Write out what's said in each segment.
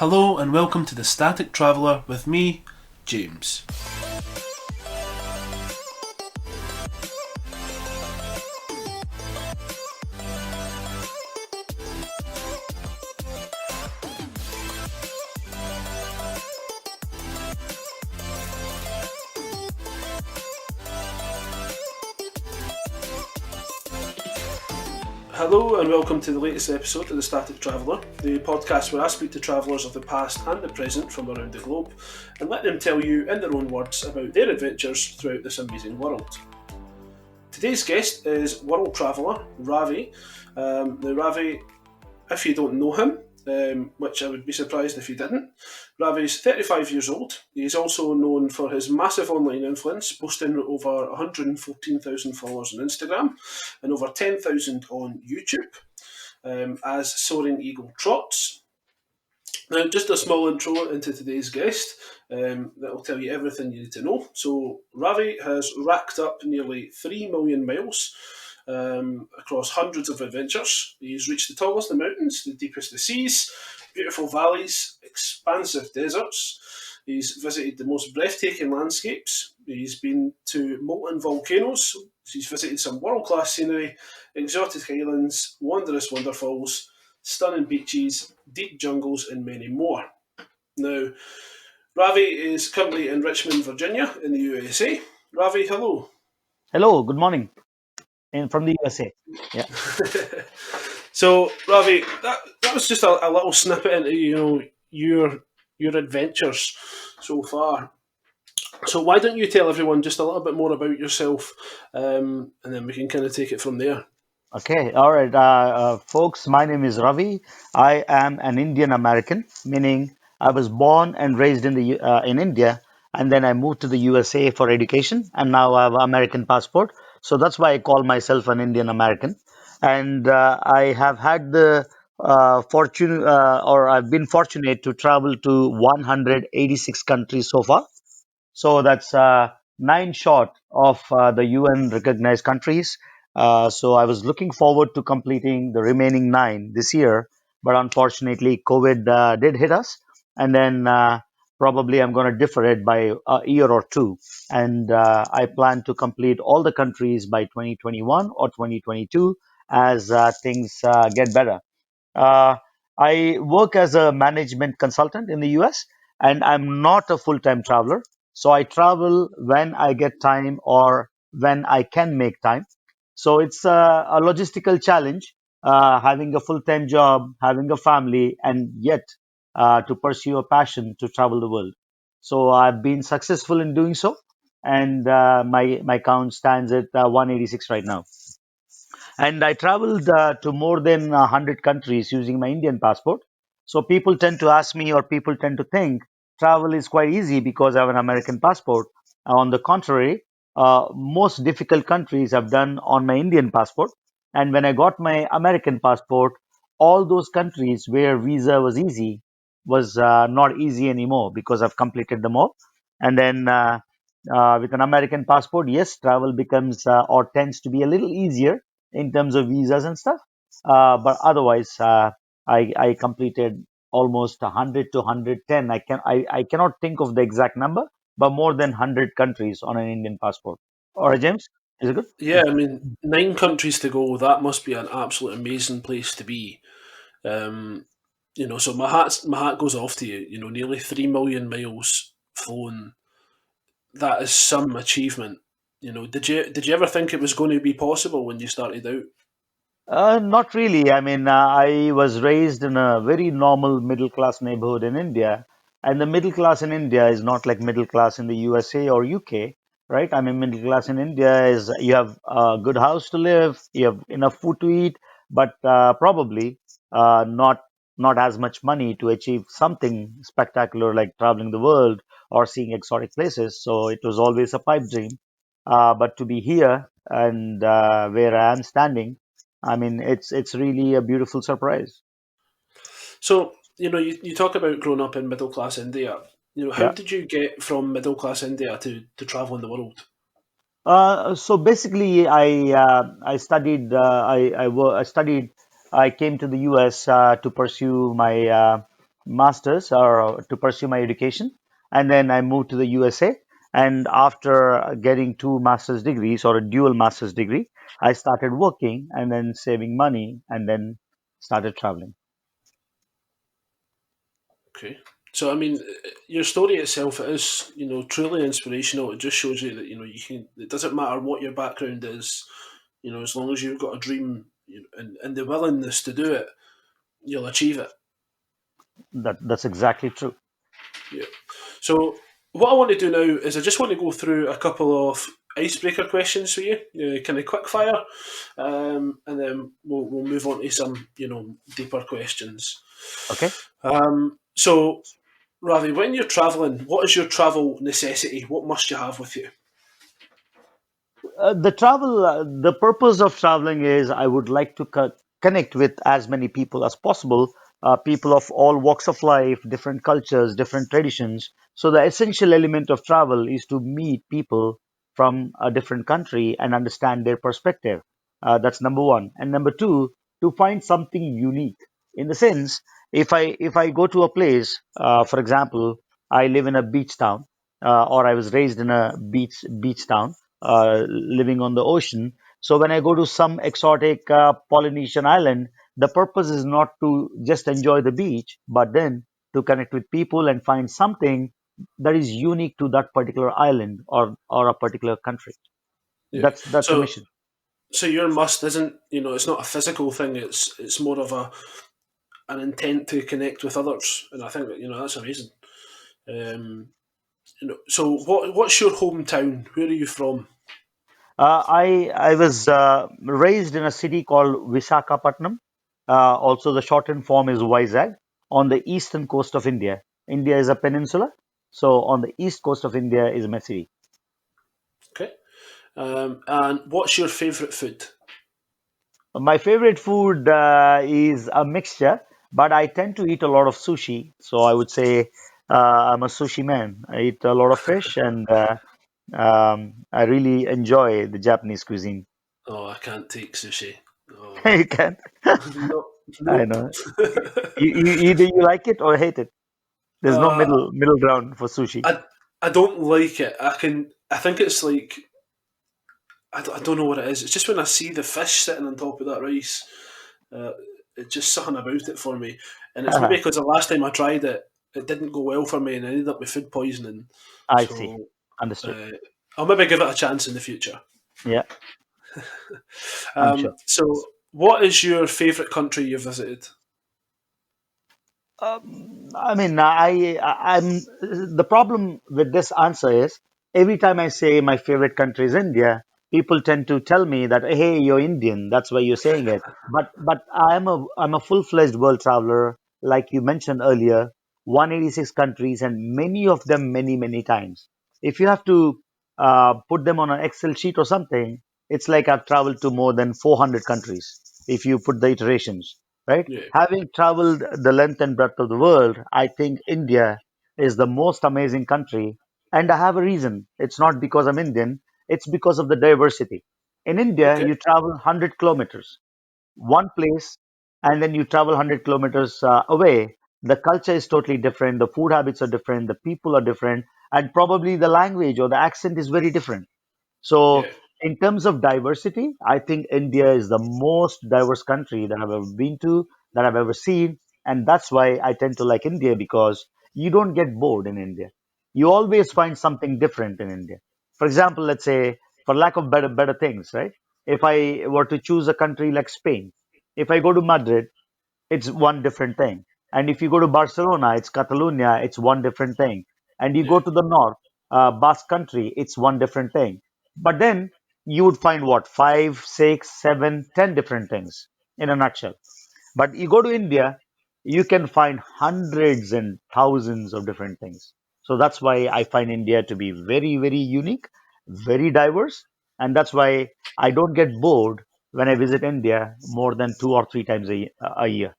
Hello and welcome to the Static Traveller with me, James. Hello and welcome to the latest episode of the Static Traveller, the podcast where I speak to travellers of the past and the present from around the globe and let them tell you in their own words about their adventures throughout this amazing world. Today's guest is world traveller Ravi. Now Ravi, if you don't know him, which I would be surprised if you didn't, Ravi's 35 years old. He's also known for his massive online influence, boasting over 114,000 followers on Instagram and over 10,000 on YouTube as SoaringEagleTrots. Now, just a small intro into today's guest that will tell you everything you need to know. So, Ravi has racked up nearly 3 million miles across hundreds of adventures. He's reached the tallest of mountains, the deepest of seas, beautiful valleys, expansive deserts. He's visited the most breathtaking landscapes. He's been to molten volcanoes. He's visited some world-class scenery, exotic islands, wondrous waterfalls, stunning beaches, deep jungles, and many more. Now, Ravi is currently in Richmond, Virginia, in the USA. Ravi, hello. Hello, good morning. From the USA. Yeah. So, Ravi, that was just a little snippet into your adventures so far. So why don't you tell everyone just a little bit more about yourself, and then we can kind of take it from there. Okay. All right. Folks, my name is Ravi. I am an Indian American, meaning I was born and raised in India, and then I moved to the USA for education, and now I have an American passport. So that's why I call myself an Indian American. And I have had the fortune, or I've been fortunate to travel to 186 countries so far. So that's nine short of the UN recognized countries. So I was looking forward to completing the remaining nine this year, but unfortunately, COVID did hit us, and then probably I'm going to defer it by a year or two. And I plan to complete all the countries by 2021 or 2022 as things get better. Uh, I work as a management consultant in the US, and I'm not a full time traveler. So I travel when I get time or when I can make time. So it's a logistical challenge having a full time job, having a family, and yet to pursue a passion to travel the world. So I've been successful in doing so, and my count stands at 186 right now. And I traveled to more than 100 countries using my Indian passport. So people tend to ask me, or people tend to think travel is quite easy because I have an American passport. On the contrary, most difficult countries I've done on my Indian passport. And when I got my American passport, all those countries where visa was easy was not easy anymore because I've completed them all. And then with an American passport, yes, travel becomes or tends to be a little easier in terms of visas and stuff. But otherwise, I completed almost 100 to 110. I cannot think of the exact number, but more than 100 countries on an Indian passport. All right, James, is it good? Yeah, I mean, 9 countries to go. That must be an absolute amazing place to be. Um, so my hat goes off to you. Nearly 3 million miles flown. That is some achievement. Did you ever think it was going to be possible when you started out? Not really. I mean, I was raised in a very normal middle class neighborhood in India, and the middle class in India is not like middle class in the USA or UK, right? I mean, middle class in India is you have a good house to live, you have enough food to eat, but probably not as much money to achieve something spectacular like traveling the world or seeing exotic places. So it was always a pipe dream. But to be here and where I am standing. I mean, it's really a beautiful surprise. So, you talk about growing up in middle class India. How Yeah. did you get from middle class India to traveling the world? So basically, I studied I studied I came to the U.S. To pursue my masters or to pursue my education, and then I moved to the USA. And after getting two master's degrees or a dual master's degree, I started working and then saving money and then started traveling. Okay. So I mean, your story itself is, truly inspirational. It just shows you that you can. It doesn't matter what your background is, as long as you've got a dream, and the willingness to do it, you'll achieve it. That's exactly true. Yeah. So what I want to do now is I just want to go through a couple of icebreaker questions for you, kind of quick fire, and then we'll move on to some deeper questions. Okay. So Ravi, when you're traveling, what is your travel necessity? What must you have with you? The purpose of traveling is I would like to connect with as many people as possible, people of all walks of life, different cultures, different traditions. So the essential element of travel is to meet people from a different country and understand their perspective. That's number one. And number two, to find something unique. In the sense, if I go to a place, for example, I live in a beach town, or I was raised in a beach town, living on the ocean. So when I go to some exotic Polynesian island, the purpose is not to just enjoy the beach, but then to connect with people and find something that is unique to that particular island or a particular country. Yeah. That's the mission. So your must isn't, it's not a physical thing. It's more of an intent to connect with others, and I think that that's amazing. Um, so what's your hometown? Where are you from? I was raised in a city called Visakhapatnam. Also, the shortened form is Vizag on the eastern coast of India. India is a peninsula, so on the east coast of India is my city. Okay. And what's your favourite food? My favorite food is a mixture, but I tend to eat a lot of sushi. So I would say I'm a sushi man. I eat a lot of fish, and I really enjoy the Japanese cuisine. Oh, I can't take sushi. Oh, You can, no, I nope. know. Either you like it or hate it. There's no uh, middle ground for sushi. I don't like it. I think it's like I don't know what it is. It's just when I see the fish sitting on top of that rice, uh, it's just something about it for me. And it's maybe because the last time I tried it, it didn't go well for me, and I ended up with food poisoning. I see. So Understood. uh, I'll maybe give it a chance in the future. Yeah, I'm sure. So, what is your favourite country you've visited? I mean, I'm the problem with this answer is every time I say my favorite country is India, people tend to tell me that hey, you're Indian, that's why you're saying it. But I'm a full-fledged world traveler, like you mentioned earlier, 186 countries and many of them many times. If you have to put them on an Excel sheet or something, it's like I've traveled to more than 400 countries if you put the iterations, right? Yeah, Having traveled the length and breadth of the world, I think India is the most amazing country. And I have a reason. It's not because I'm Indian, it's because of the diversity. In India, okay, you travel 100 kilometers, one place, and then you travel 100 kilometers away. The culture is totally different, the food habits are different, the people are different, and probably the language or the accent is very different. So, yeah, in terms of diversity, I think India is the most diverse country that I've ever been to, that I've ever seen. And that's why I tend to like India because you don't get bored in India. You always find something different in India. For example, let's say, for lack of better things, right? If I were to choose a country like Spain, if I go to Madrid, it's one different thing. And if you go to Barcelona, it's Catalonia, it's one different thing. And you yeah, go to the north, Basque country, it's one different thing. But then you would find what, five, six, seven, 10 different things in a nutshell. But you go to India, you can find hundreds and thousands of different things. So that's why I find India to be very unique, very diverse. And that's why I don't get bored when I visit India more than two or three times a year.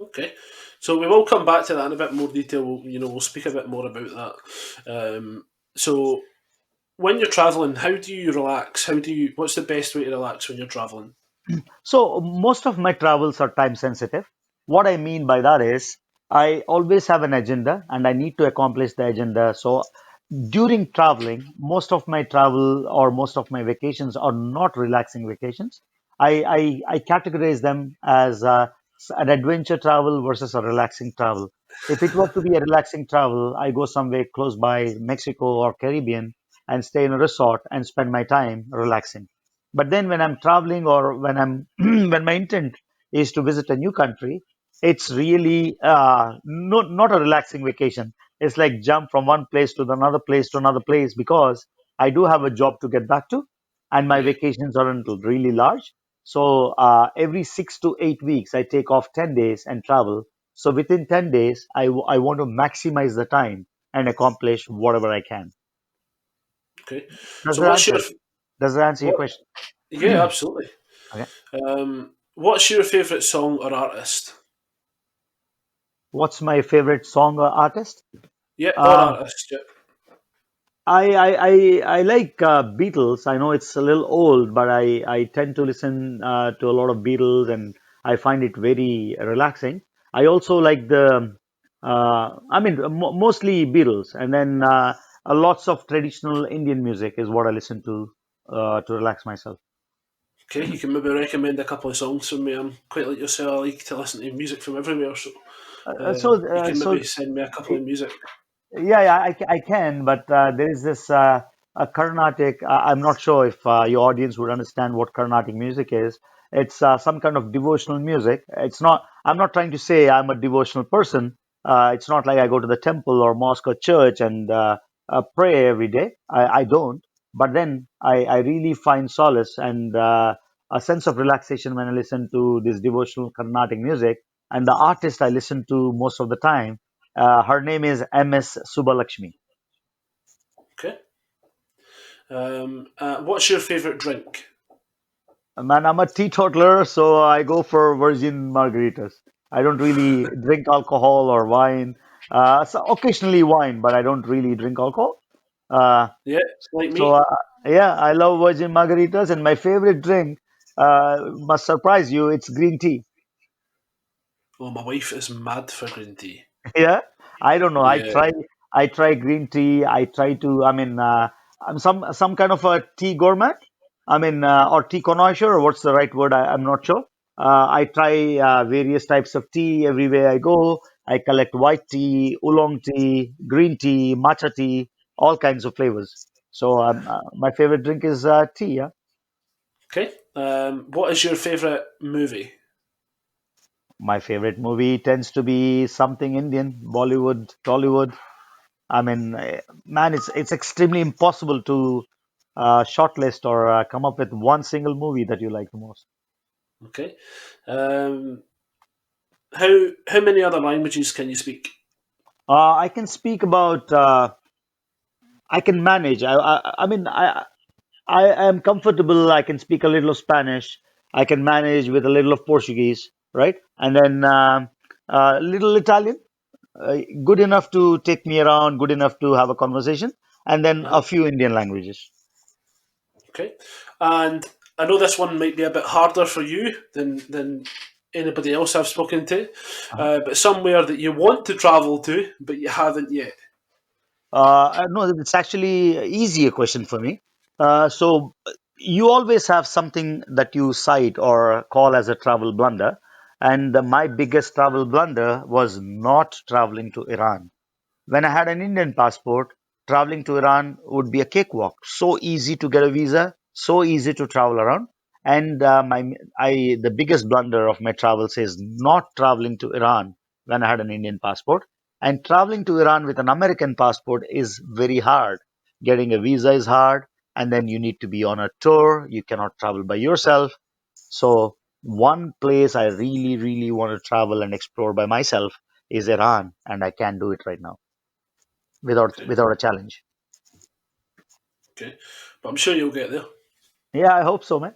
okay. So we will come back to that in a bit more detail. We'll speak a bit more about that. So when you're traveling, how do you relax? What's the best way to relax when you're traveling? So most of my travels are time sensitive. What I mean by that is I always have an agenda and I need to accomplish the agenda. So during traveling, most of my travel or most of my vacations are not relaxing vacations. I categorize them as an adventure travel versus a relaxing travel. If it were to be a relaxing travel, I go somewhere close by Mexico or Caribbean and stay in a resort and spend my time relaxing. But then when I'm traveling or when I'm when my intent is to visit a new country, it's really not a relaxing vacation. It's like jump from one place to another place to another place because I do have a job to get back to, and my Yeah. vacations aren't really large. So every 6 to 8 weeks, I take off 10 days and travel. So within 10 days, I want to maximize the time and accomplish whatever I can. Okay. Does So that what's your answer? Does that answer your what? question? Yeah, absolutely. Okay. What's your favourite song or artist? What's my favorite song or artist? Yeah, or Uh, artist. Yeah. I like Beatles. I know it's a little old, but I tend to listen to a lot of Beatles, and I find it very relaxing. I also like I mean, mostly Beatles, and then lots of traditional Indian music is what I listen to relax myself. Okay, you can maybe recommend a couple of songs from me. I'm quite like yourself. I like to listen to music from everywhere, so Uh, so you uh, can so maybe send me a couple of music. Yeah, I can, but there is this Carnatic. I'm not sure if your audience would understand what Carnatic music is. It's some kind of devotional music. It's not. I'm not trying to say I'm a devotional person. It's not like I go to the temple or mosque or church and pray every day. I don't. But then I really find solace and a sense of relaxation when I listen to this devotional Carnatic music. And the artist I listen to most of the time, her name is MS Subalakshmi. Okay. What's your favourite drink? Man, I'm a teetotaler, so I go for virgin margaritas. I don't really drink alcohol or wine. So occasionally wine, but I don't really drink alcohol. Uh, Yeah, like so me. yeah, I love virgin margaritas, and my favorite drink must surprise you. It's green tea. Oh, my wife is mad for green tea. Yeah, I don't know. Yeah, I try green tea. I try to. I mean, I'm some kind of a tea gourmet. I mean, or tea connoisseur, or what's the right word? I'm not sure. I try various types of tea everywhere I go. I collect white tea, oolong tea, green tea, matcha tea, all kinds of flavors. So my favorite drink is tea. Yeah. okay. What is your favourite movie? My favorite movie tends to be something Indian, Bollywood, Tollywood. I mean, man, it's extremely impossible to shortlist or come up with one single movie that you like the most. Okay. Um, how many other languages can you speak? I can speak about. I can manage. I mean, I am comfortable. I can speak a little of Spanish. I can manage with a little of Portuguese, right? And then little Italian, good enough to take me around, good enough to have a conversation, and then Uh-huh. a few Indian languages. Okay. And I know this one might be a bit harder for you than anybody else I've spoken to, Uh-huh. but somewhere that you want to travel to, but you haven't yet. No, it's actually easier question for me. So you always have something that you cite or call as a travel blunder, and my biggest travel blunder was not traveling to Iran. When I had an Indian passport, traveling to Iran would be a cakewalk. So easy to get a visa, so easy to travel around. And the biggest blunder of my travels is not traveling to Iran when I had an Indian passport. And traveling to Iran with an American passport is very hard. Getting a visa is hard, and then you need to be on a tour. You cannot travel by yourself. So one place I really, really want to travel and explore by myself is Iran, and I can do it right now Okay. without a challenge. Okay. But I'm sure you'll get there. Yeah, I hope so, man.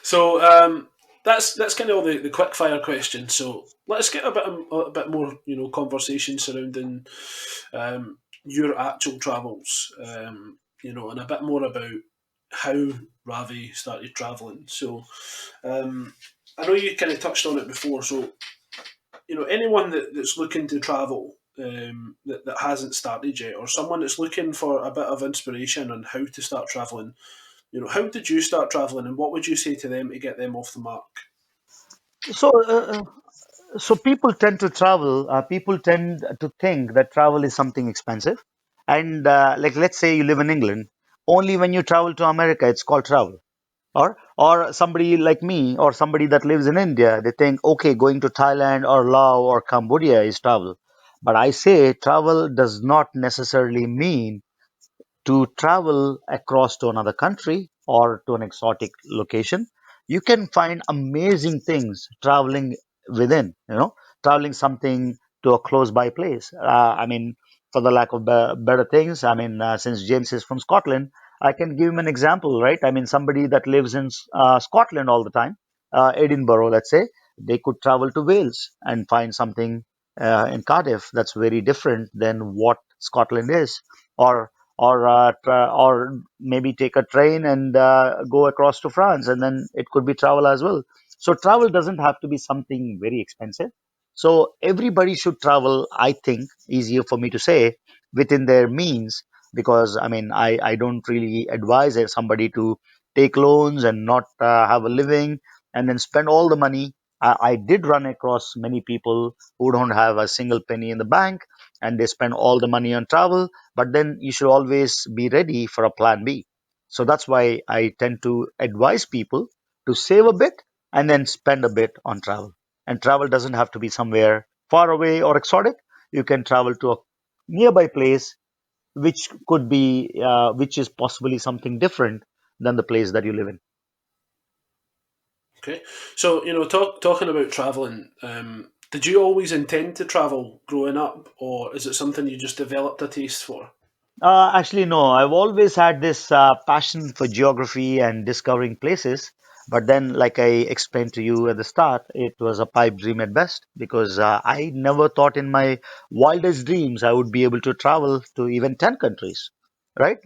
So that's kind of all the quick fire questions. So let's get a bit more conversation surrounding your actual travels. And a bit more about how Ravi started traveling. So I know you kind of touched on it before. So anyone that's looking to travel, that hasn't started yet, or someone that's looking for a bit of inspiration on how to start traveling. How did you start traveling, and what would you say to them to get them off the mark? So, so people tend to travel. People tend to think that travel is something expensive, and like let's say you live in England, only when you travel to America it's called travel. Or somebody like me or somebody that lives in India, they think, okay, going to Thailand or Laos or Cambodia is travel. But I say travel does not necessarily mean to travel across to another country or to an exotic location. You can find amazing things traveling within, traveling something to a close by place. I mean, for the lack of better things, I mean, since James is from Scotland, I can give him an example, right? I mean, somebody that lives in Scotland all the time, Edinburgh, let's say, they could travel to Wales and find something in Cardiff that's very different than what Scotland is. Or maybe take a train and go across to France, and then it could be travel as well. So travel doesn't have to be something very expensive. So everybody should travel, I think, easier for me to say, within their means, because I mean, I don't really advise somebody to take loans and not have a living and then spend all the money. I did run across many people who don't have a single penny in the bank and they spend all the money on travel, but then you should always be ready for a plan B. So that's why I tend to advise people to save a bit and then spend a bit on travel. And travel doesn't have to be somewhere far away or exotic. You can travel to a nearby place, which is possibly something different than the place that you live in. Okay, so talking about traveling, did you always intend to travel growing up, or is it something you just developed a taste for? Actually, no. I've always had this passion for geography and discovering places. But then, like I explained to you at the start, it was a pipe dream at best because I never thought in my wildest dreams I would be able to travel to even 10 countries, right?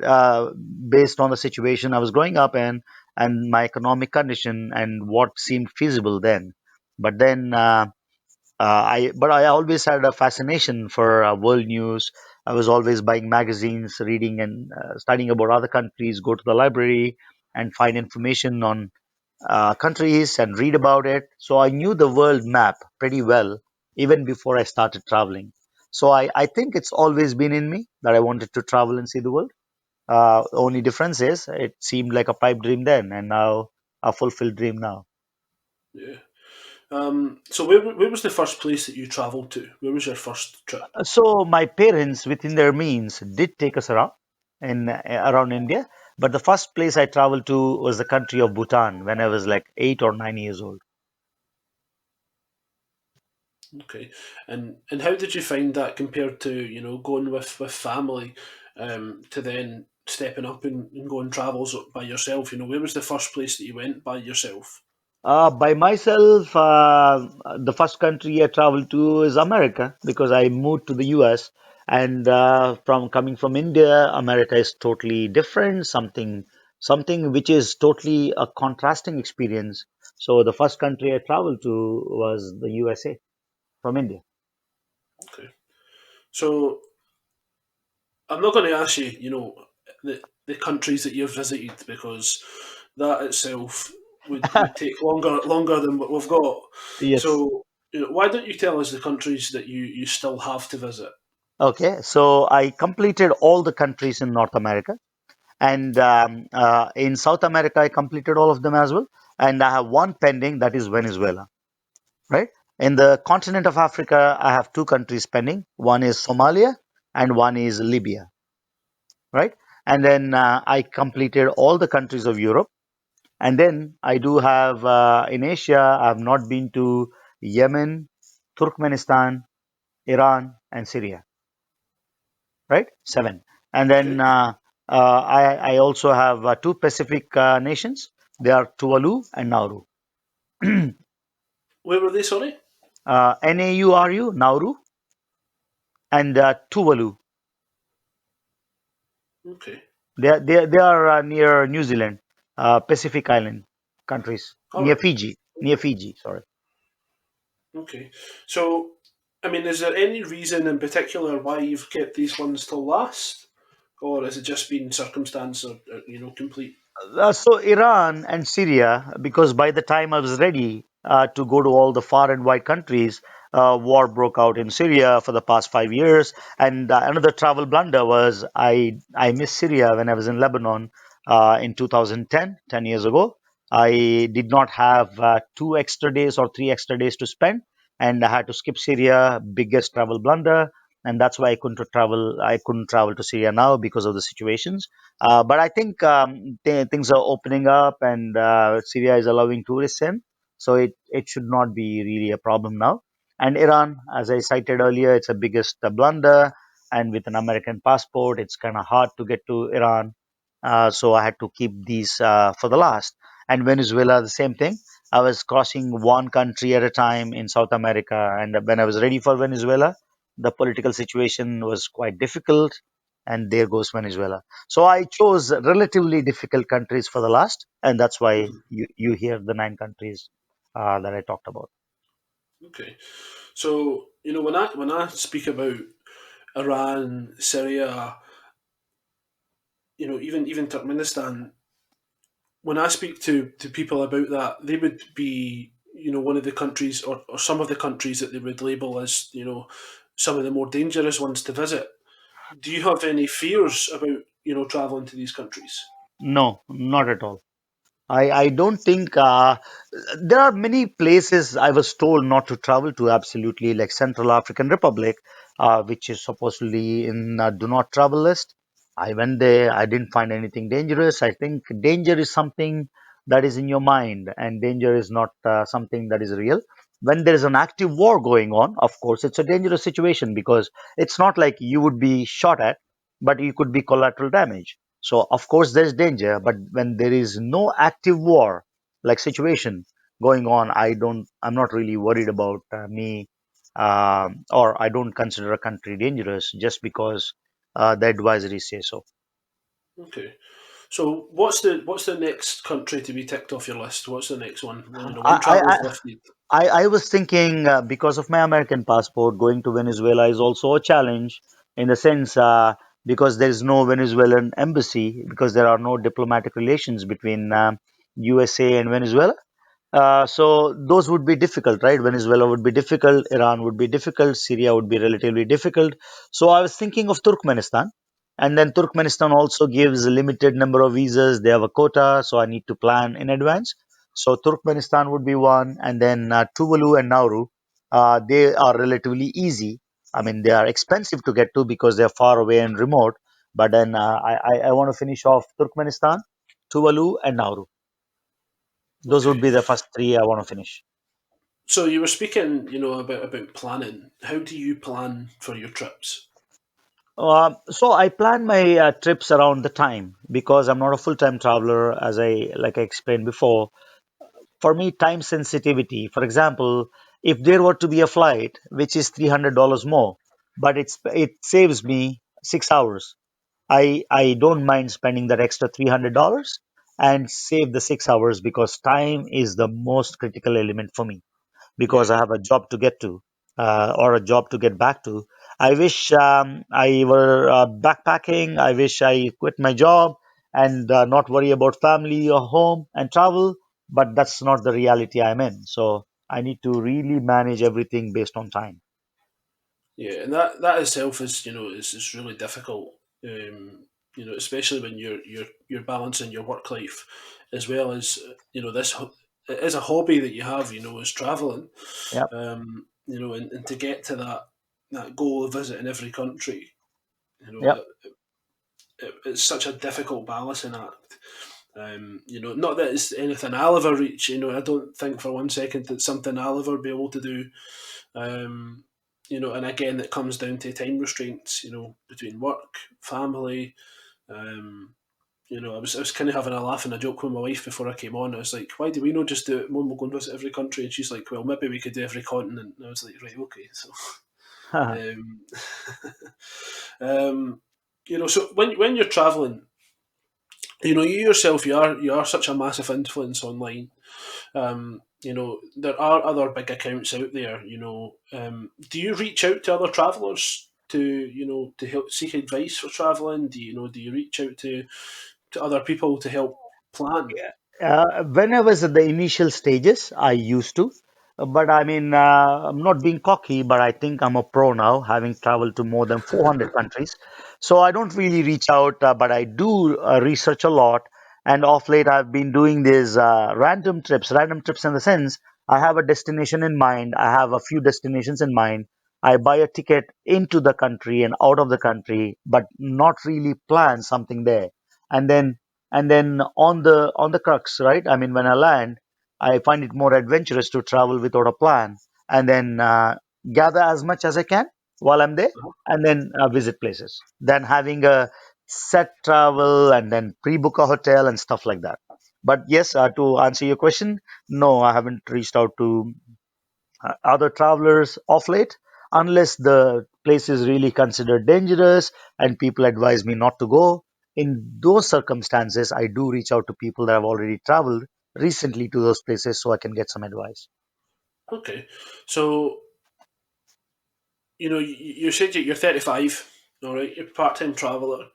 Based on the situation I was growing up in and my economic condition and what seemed feasible then. But then, I always had a fascination for world news. I was always buying magazines, reading and studying about other countries. Go to the library and find information on countries and read about it. So I knew the world map pretty well even before I started traveling. So I think it's always been in me that I wanted to travel and see the world. Only difference is it seemed like a pipe dream then, and now a fulfilled dream now. Yeah. So where was the first place that you travelled to? Where was your first trip? So my parents, within their means, did take us around in around India. But the first place I traveled to was the country of Bhutan when I was like 8 or 9 years old. Okay, and how did you find that compared to going with family, to then stepping up and going travels by yourself? Where was the first place that you went by yourself? By myself, the first country I traveled to is America because I moved to the US. And from coming from India, America is totally different, something which is totally a contrasting experience. So the first country I traveled to was the USA from India. Okay, so I'm not going to ask you, the countries that you've visited because that itself would take longer than what we've got. Yes. So, why don't you tell us the countries that you still have to visit? Okay, so I completed all the countries in North America, and in South America, I completed all of them as well. And I have one pending, that is Venezuela, right? In the continent of Africa, I have two countries pending. One is Somalia, and one is Libya, right? And then I completed all the countries of Europe. And then I do have in Asia, I have not been to Yemen, Turkmenistan, Iran, and Syria, right? Seven. And then Okay, I also have two Pacific nations. They are Tuvalu and Nauru. where were they? Sorry. Nauru, Nauru, and Tuvalu. Okay. They are near New Zealand, Pacific Island countries, All right. Near Fiji, sorry. Okay. So, I mean, is there any reason in particular why you've kept these ones till last? Or has it just been circumstance or complete? So Iran and Syria, because by the time I was ready to go to all the far and wide countries, war broke out in Syria for the past 5 years. And another travel blunder was I missed Syria when I was in Lebanon in 2010, 10 years ago. I did not have 2 extra days or 3 extra days to spend, and I had to skip Syria, biggest travel blunder. And that's why I couldn't travel. I couldn't travel to Syria now because of the situations. But I think things are opening up, and Syria is allowing tourists in, so it should not be really a problem now. And Iran, as I cited earlier, it's the biggest blunder, and with an American passport, it's kind of hard to get to Iran. So I had to keep these for the last. And Venezuela, the same thing. I was crossing one country at a time in South America, and when I was ready for Venezuela, the political situation was quite difficult, and there goes Venezuela. So I chose relatively difficult countries for the last, and that's why Mhm. you hear the 9 countries that I talked about. Okay. So, when I speak about Iran, Syria, even Turkmenistan, when I speak to people about that, they would be, one of the countries or some of the countries that they would label as, some of the more dangerous ones to visit. Do you have any fears about, traveling to these countries? No, not at all. I don't think there are many places I was told not to travel to, absolutely, like Central African Republic, which is supposedly in do not travel list. I went there. I didn't find anything dangerous. I think danger is something that is in your mind, and danger is not something that is real. When there is an active war going on, of course, it's a dangerous situation because it's not like you would be shot at, but you could be collateral damage. So of course there's danger, but when there is no active war like situation going on, I'm not really worried about me, or I don't consider a country dangerous just because the advisory say so. Okay. So what's the next country to be ticked off your list? What's the next one? When I, travel's I, lifted. I was thinking because of my American passport, going to Venezuela is also a challenge in the sense because there is no Venezuelan embassy, because there are no diplomatic relations between USA and Venezuela. So those would be difficult, right? Venezuela would be difficult, Iran would be difficult, Syria would be relatively difficult. So I was thinking of Turkmenistan, and then Turkmenistan also gives a limited number of visas. They have a quota, so I need to plan in advance. So Turkmenistan would be one, and then Tuvalu and Nauru. They are relatively easy. I mean, they are expensive to get to because they are far away and remote. But then I want to finish off Turkmenistan, Tuvalu, and Nauru. Those would Okay. be the first three I want to finish. So you were speaking, about planning. How do you plan for your trips? So I plan my trips around the time because I'm not a full-time traveler, as I explained before. For me, time sensitivity. For example, if there were to be a flight which is $300 more, but it saves me 6 hours, I don't mind spending that extra $300 and save the 6 hours because time is the most critical element for me because Yeah. I have a job to get to, or a job to get back to. I wish I were backpacking. I wish I quit my job and not worry about family or home and travel, but that's not the reality I'm in. So I need to really manage everything based on time. Yeah, and that itself is is really difficult. Especially when you're balancing your work life as well as it is a hobby that you have. Is traveling. Yep, And to get to that goal of visiting every country, yep, it's such a difficult balancing act. Not that it's anything I'll ever reach. I don't think for one second that something I'll ever be able to do. And again, it comes down to time restraints. Between work, family. Um, I was kind of having a laugh and a joke with my wife before I came on. I was like, "Why do we not just do it when we go and visit every country?" And she's like, "Well, maybe we could do every continent." And I was like, "Right, okay." So, um, so when you're traveling, you yourself, you are such a massive influence online. There are other big accounts out there. Do you reach out to other travellers to help seek advice for travelling? Do you reach out to other people to help plan? When I was at the initial stages, I used to, but I mean, I'm not being cocky, but I think I'm a pro now, having traveled to more than 400 countries. So I don't really reach out, but I do research a lot. And off late, I've been doing these random trips in the sense I have a destination in mind, I have a few destinations in mind. I buy a ticket into the country and out of the country, but not really plan something there. And then on the crux, right? I mean, when I land, I find it more adventurous to travel without a plan, and then gather as much as I can while I'm there, and then visit places than having a set travel and then pre-book a hotel and stuff like that. But yes, to answer your question, no, I haven't reached out to other travelers of late, unless the place is really considered dangerous and people advise me not to go. In those circumstances, I do reach out to people that have already traveled recently to those places so I can get some advice. Okay, so you said you're 35. All right, you're a part-time traveller.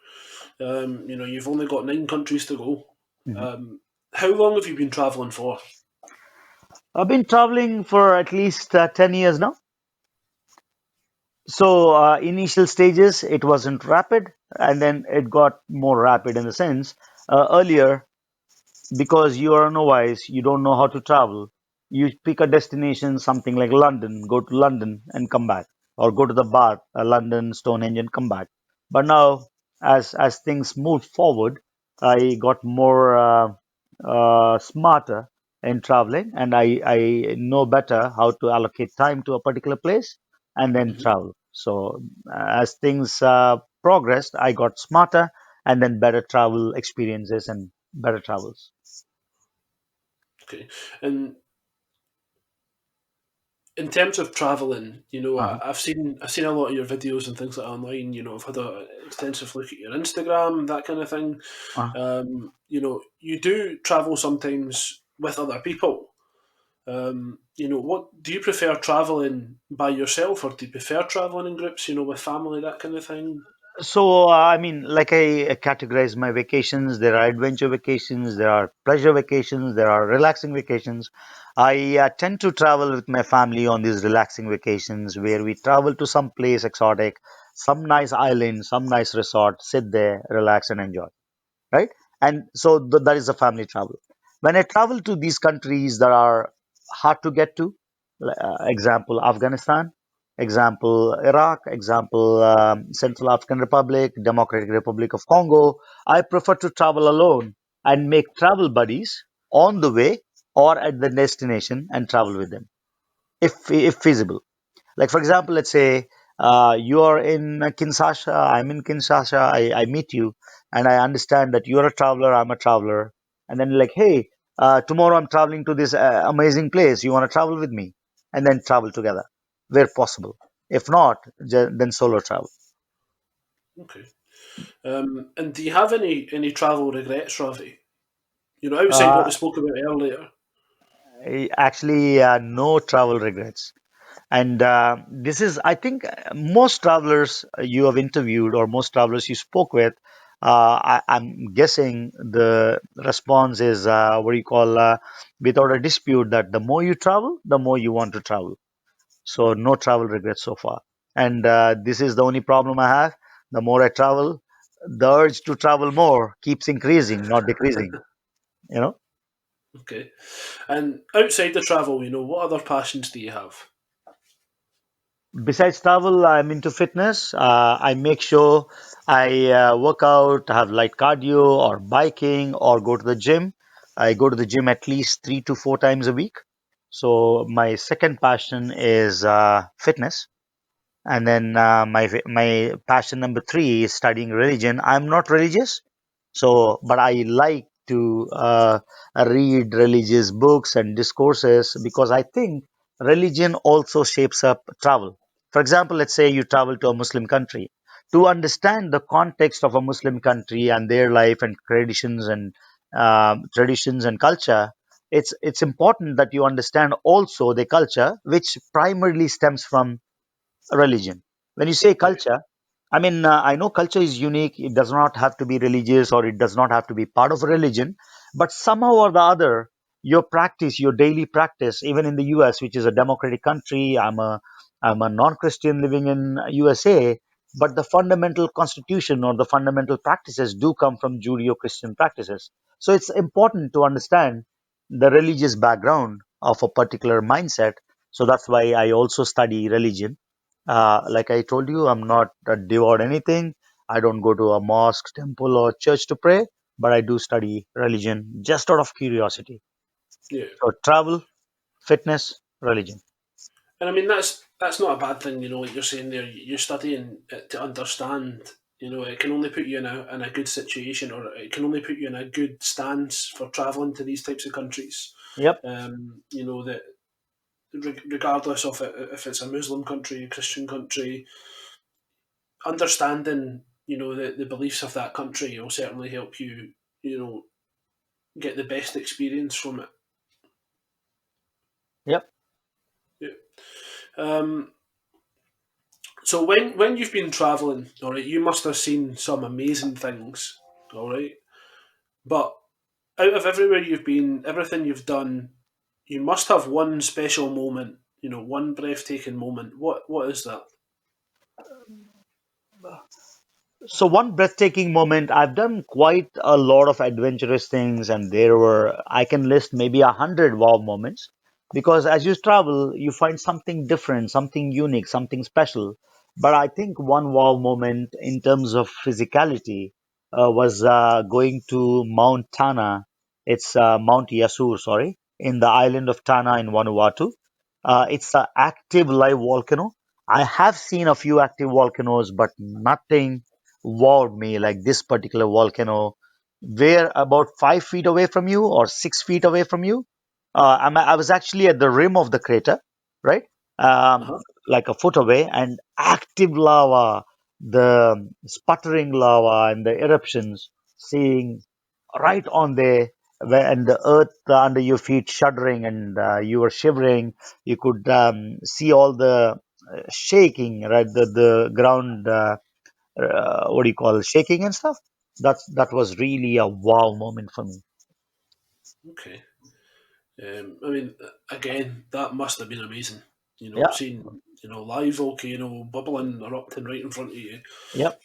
You've only got 9 countries to go. Mhm. Um, how long have you been travelling for? I've been traveling for at least 10 years now. So, initial stages, it wasn't rapid, and then it got more rapid in the sense earlier, because you are a novice, you don't know how to travel. You pick a destination, something like London, go to London and come back, or go to the Bath, London, Stonehenge, and come back. But now, as things moved forward, I got more smarter in traveling, and I know better how to allocate time to a particular place and then Hmm. travel. So, as things progressed, I got smarter and then better travel experiences and better travels. Okay, and in terms of traveling, Uh-huh. I've seen a lot of your videos and things like that online. I've had an extensive look at your Instagram, that kind of thing. Uh, You do travel sometimes with other people. What do you prefer, traveling by yourself, or do you prefer traveling in groups? With family, that kind of thing. so, I mean, like I categorize my vacations, there are adventure vacations, there are pleasure vacations, there are relaxing vacations. I tend to travel with my family on these relaxing vacations where we travel to some place exotic, some nice island, some nice resort, sit there, relax, and enjoy, right? And so that is a family travel. When I travel to these countries that are hard to get to, example Afghanistan, example Iraq, example Central African Republic, Democratic Republic of Congo, I prefer to travel alone and make travel buddies on the way or at the destination and travel with them if feasible. Like, for example, let's say you are in Kinshasa, I'm in Kinshasa, I meet you, and I understand that you're a traveler, I'm a traveler. And then, like, hey, tomorrow I'm traveling to this amazing place. You want to travel with me? And then travel together where possible. If not, then solo travel. Okay. And do you have any travel regrets, Ravi? Outside what Uh, we spoke about earlier. Actually, no travel regrets. And this is, I think, most travelers you have interviewed or most travelers you spoke with, I'm guessing the response is what do you call, without a dispute, that the more you travel, the more you want to travel. So, no travel regrets so far. And this is the only problem I have. The more I travel, the urge to travel more keeps increasing, not decreasing, you know. Okay. And outside the travel, what other passions do you have? Besides travel, I'm into fitness. I make sure I work out, have light cardio or biking or go to the gym. I go to the gym at least 3 to 4 times a week. So my second passion is fitness. And then my passion number three is studying religion. I'm not religious, so but I like to read religious books and discourses because I think religion also shapes up travel. For example, let's say you travel to a Muslim country. To understand the context of a Muslim country and their life and traditions and culture, it's important that you understand also the culture, which primarily stems from religion. When you say Yeah, culture, I mean, I know culture is unique. It does not have to be religious or it does not have to be part of a religion, but somehow or the other, your practice, your daily practice, even in the US, which is a democratic country, I'm a non-Christian living in USA, but the fundamental constitution or the fundamental practices do come from Judeo-Christian practices. So it's important to understand the religious background of a particular mindset. So that's why I also study religion. Like I told you, I'm not devout anything. I don't go to a mosque, temple, or church to pray, but I do study religion just out of curiosity. yeah. So travel, fitness, religion. And I mean that's not a bad thing, like you're saying there. You're studying it to understand. It can only put you in a good situation, or it can only put you in a good stance for travelling to these types of countries. Yep, That regardless of it, if it's a Muslim country, a Christian country, understanding the beliefs of that country will certainly help you you know get the best experience from it. yep. Yeah. Um, so when you've been traveling, all right, you must have seen some amazing things, all right. But out of everywhere you've been, everything you've done, you must have one special moment. One breathtaking moment. What is that? So one breathtaking moment, I've done quite a lot of adventurous things, and there were, I can list maybe 100 wow moments. Because as you travel, you find something different, something unique, something special. But I think one wow moment in terms of physicality was going to Mount Tana. It's Mount Yasur, sorry, in the island of Tana in Vanuatu. It's an active live volcano. I have seen a few active volcanoes, but nothing wowed me like this particular volcano. Where about 5 feet away from you or 6 feet away from you, I was actually at the rim of the crater, right? Uh-huh. Like a foot away, and active lava, the sputtering lava, and the eruptions, seeing right on there, and the earth under your feet shuddering, and you were shivering. You could see all the shaking, right? The ground. What do you call shaking and stuff. That was really a wow moment for me. Okay. I mean, again, that must have been amazing. Yeah, Seeing live volcano bubbling, erupting right in front of you. yep,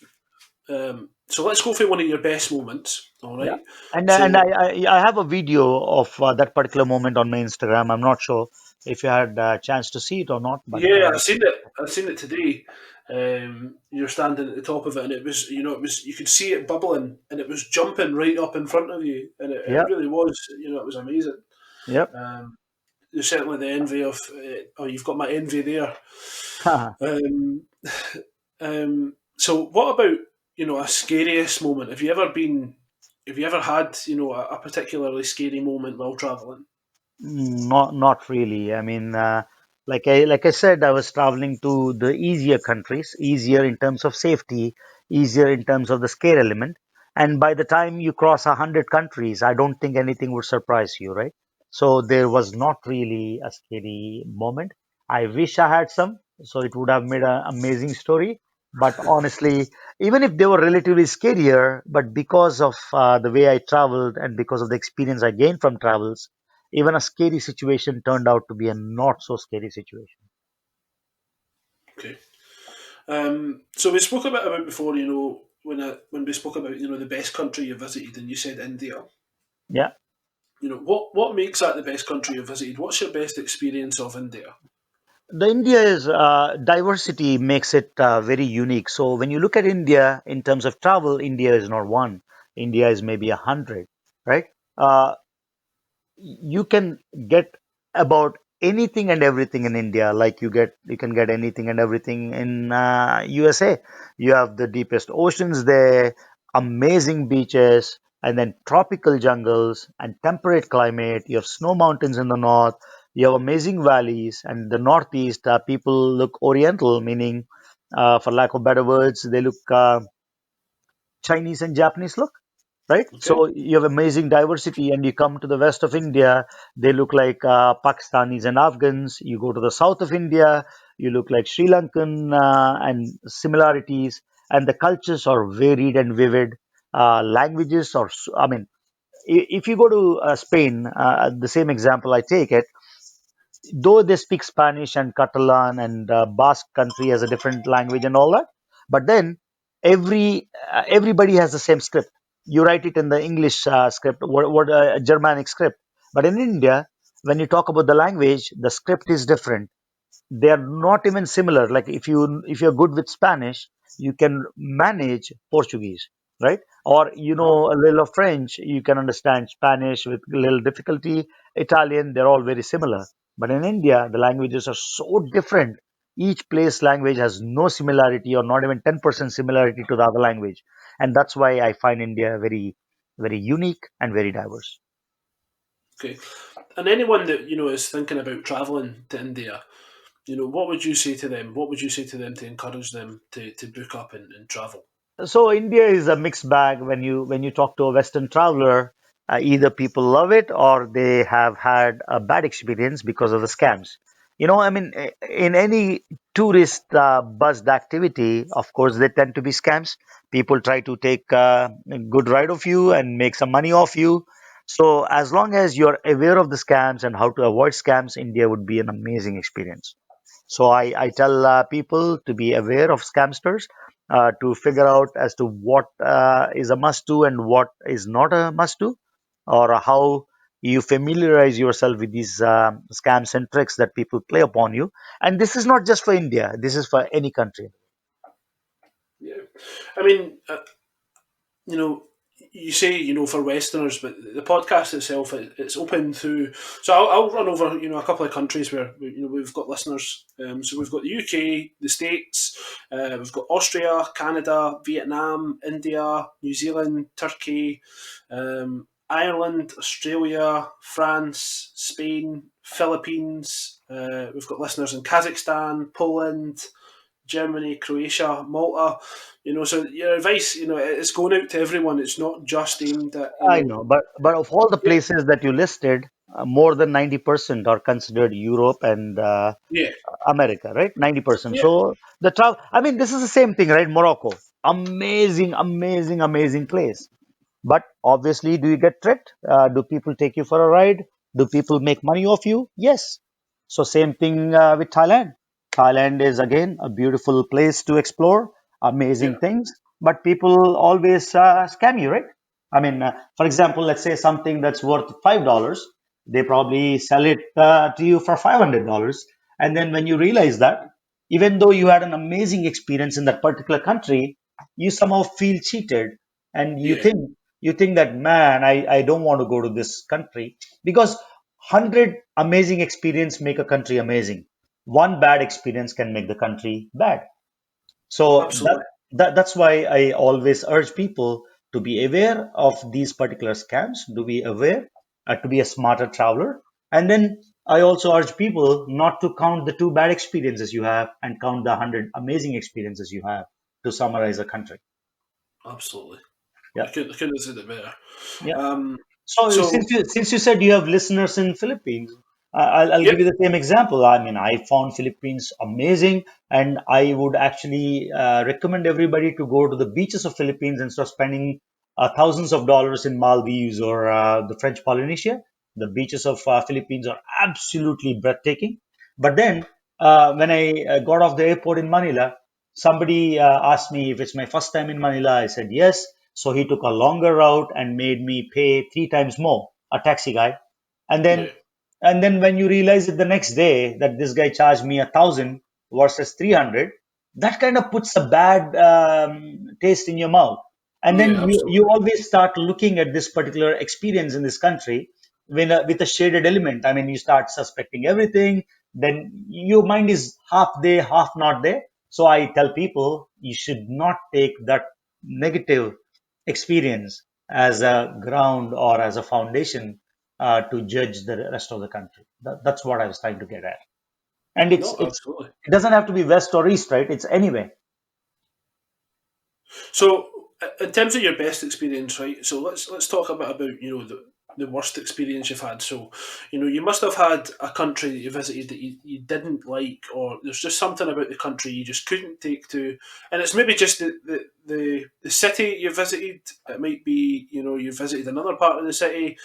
So let's go for one of your best moments. All yeah. right. And So I have a video of that particular moment on my Instagram. I'm not sure if you had a chance to see it or not, but yeah, I've seen it. I've seen it today. You're standing at the top of it, and it was you could see it bubbling, and it was jumping right up in front of you, and it yep, really was. It was amazing. yep. Um, you're certainly the envy of. Oh, you've got my envy there. Um, so what about a scariest moment? Have you ever been? Have you ever had a particularly scary moment while traveling? Not really. I mean, like I said, I was traveling to the easier countries, easier in terms of safety, easier in terms of the scare element. And by the time you cross 100 countries, I don't think anything would surprise you, right? So there was not really a scary moment. I wish I had some, so it would have made an amazing story. But honestly, even if they were relatively scarier, but because of the way I traveled and because of the experience I gained from travels, even a scary situation turned out to be a not so scary situation. Okay. So we spoke about before, when we spoke about the best country you visited, and you said India. Yeah. What makes that the best country you visited? What's your best experience of India? The India is diversity makes it very unique. So when you look at India in terms of travel, India is not one. India is maybe 100, right? Uh, you can get about anything and everything in India. Like you can get anything and everything in USA. You have the deepest oceans there, amazing beaches, and then tropical jungles and temperate climate. You have snow mountains in the north. You have amazing valleys, and the northeast people look oriental, meaning, for lack of better words, they look Chinese and Japanese look. right? Okay. So you have amazing diversity, and you come to the west of India, they look like Pakistanis and Afghans. You go to the south of India, you look like Sri Lankan, and similarities, and the cultures are varied and vivid. Languages are, I mean, if you go to Spain, the same example I take it, though they speak Spanish and Catalan and Basque country has a different language and all that, but then everybody has the same script. You write it in the English script, what Germanic script, but in India, when you talk about the language, the script is different. They are not even similar. Like if you're good with Spanish, you can manage Portuguese, right? Or you Uh-huh. know a little of French, you can understand Spanish with little difficulty. Italian, they're all very similar. But in India, the languages are so different. Each place language has no similarity or not even 10% similarity to the other language. And that's why I find India very, very unique and very diverse. Okay. And anyone that is thinking about traveling to India, what would you say to them? What would you say to them to encourage them to book up and travel? So India is a mixed bag. When you talk to a Western traveler, either people love it or they have had a bad experience because of the scams. I mean, in any tourist buzzed activity, of course, they tend to be scams. People try to take a good ride of you and make some money off you. So as long as you're aware of the scams and how to avoid scams, India would be an amazing experience. So I tell people to be aware of scamsters, to figure out as to what is a must do and what is not a must do, or how you familiarize yourself with these scams and tricks that people play upon you. And this is not just for India, this is for any country. Yeah. I mean, you know, you say for Westerners, but the podcast itself it's open to. So I'll run over a couple of countries where we've got listeners. So we've got the UK, the States, we've got Austria, Canada, Vietnam, India, New Zealand, Turkey, Ireland, Australia, France, Spain, Philippines. We've got listeners in Kazakhstan, Poland, Germany, Croatia, Malta. So your advice, it's going out to everyone. It's not just aimed at, I know, but of all the yeah, places that you listed, more than 90% are considered Europe and yeah, America, right? 90%. yeah, So the travel, I mean, this is the same thing, right? Morocco, amazing, amazing, amazing place. But obviously, do you get tricked? Do people take you for a ride? Do people make money off you? Yes. So same thing with Thailand. Thailand is again a beautiful place to explore, yeah, amazing things, but people always scam you, right? I mean, for example, let's say something that's worth $5, they probably sell it to you for $500, and then when you realize that, even though you had an amazing experience in that particular country, you somehow feel cheated, and you yeah, think that, man, I don't want to go to this country because 100 amazing experience make a country amazing. One bad experience can make the country bad. So absolutely. that's why I always urge people to be aware of these particular scams, to be aware, to be a smarter traveler. And then I also urge people not to count the two bad experiences you have and count the 100 amazing experiences you have to summarize a country. Absolutely. Yeah. I couldn't have said it better. Yeah. Um, So so, since you said you have listeners in Philippines, I'll yep, give you the same example. I mean, I found Philippines amazing, and I would actually recommend everybody to go to the beaches of Philippines instead of spending thousands of dollars in Maldives or the French Polynesia. The beaches of Philippines are absolutely breathtaking. But then, when I got off the airport in Manila, somebody asked me if it's my first time in Manila. I said yes. So he took a longer route and made me pay three times more, a taxi guy. And then yeah, when you realize it the next day that this guy charged me 1,000 versus 300, that kind of puts a bad taste in your mouth. And then yeah, you absolutely. always start looking at this particular experience in this country with a shaded element. I mean, you start suspecting everything. Then your mind is half there, half not there. So I tell people you should not take that negative experience as a ground or as a foundation to judge the rest of the country. That's what I was trying to get at. And No, absolutely. it doesn't have to be west or east, right? It's anywhere. So, In terms of your best experience, right? So let's talk a bit about the worst experience you've had. So, you must have had a country that you visited that you didn't like, or there's just something about the country you just couldn't take to, and it's maybe just the city you visited. It might be you visited another part of the city.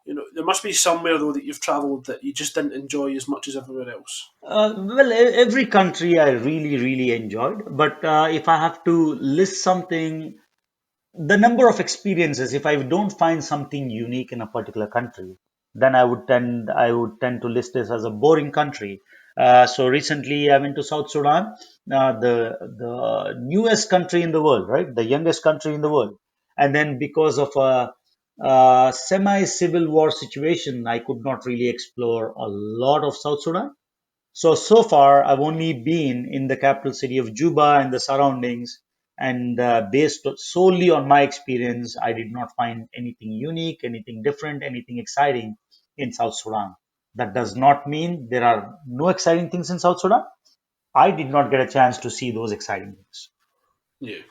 There must be somewhere though that you've travelled that you just didn't enjoy as much as everywhere else. Every country I really, really enjoyed. But if I have to list something, the number of experiences, if I don't find something unique in a particular country, then I would tend to list this as a boring country. So recently I went to South Sudan, the newest country in the world, right? The youngest country in the world. And then because of a semi-civil war situation, I could not really explore a lot of South Sudan. So far, I've only been in the capital city of Juba and the surroundings, and based solely on my experience, I did not find anything unique, anything different, anything exciting in South Sudan. That does not mean there are no exciting things in South Sudan. I did not get a chance to see those exciting things. Yeah.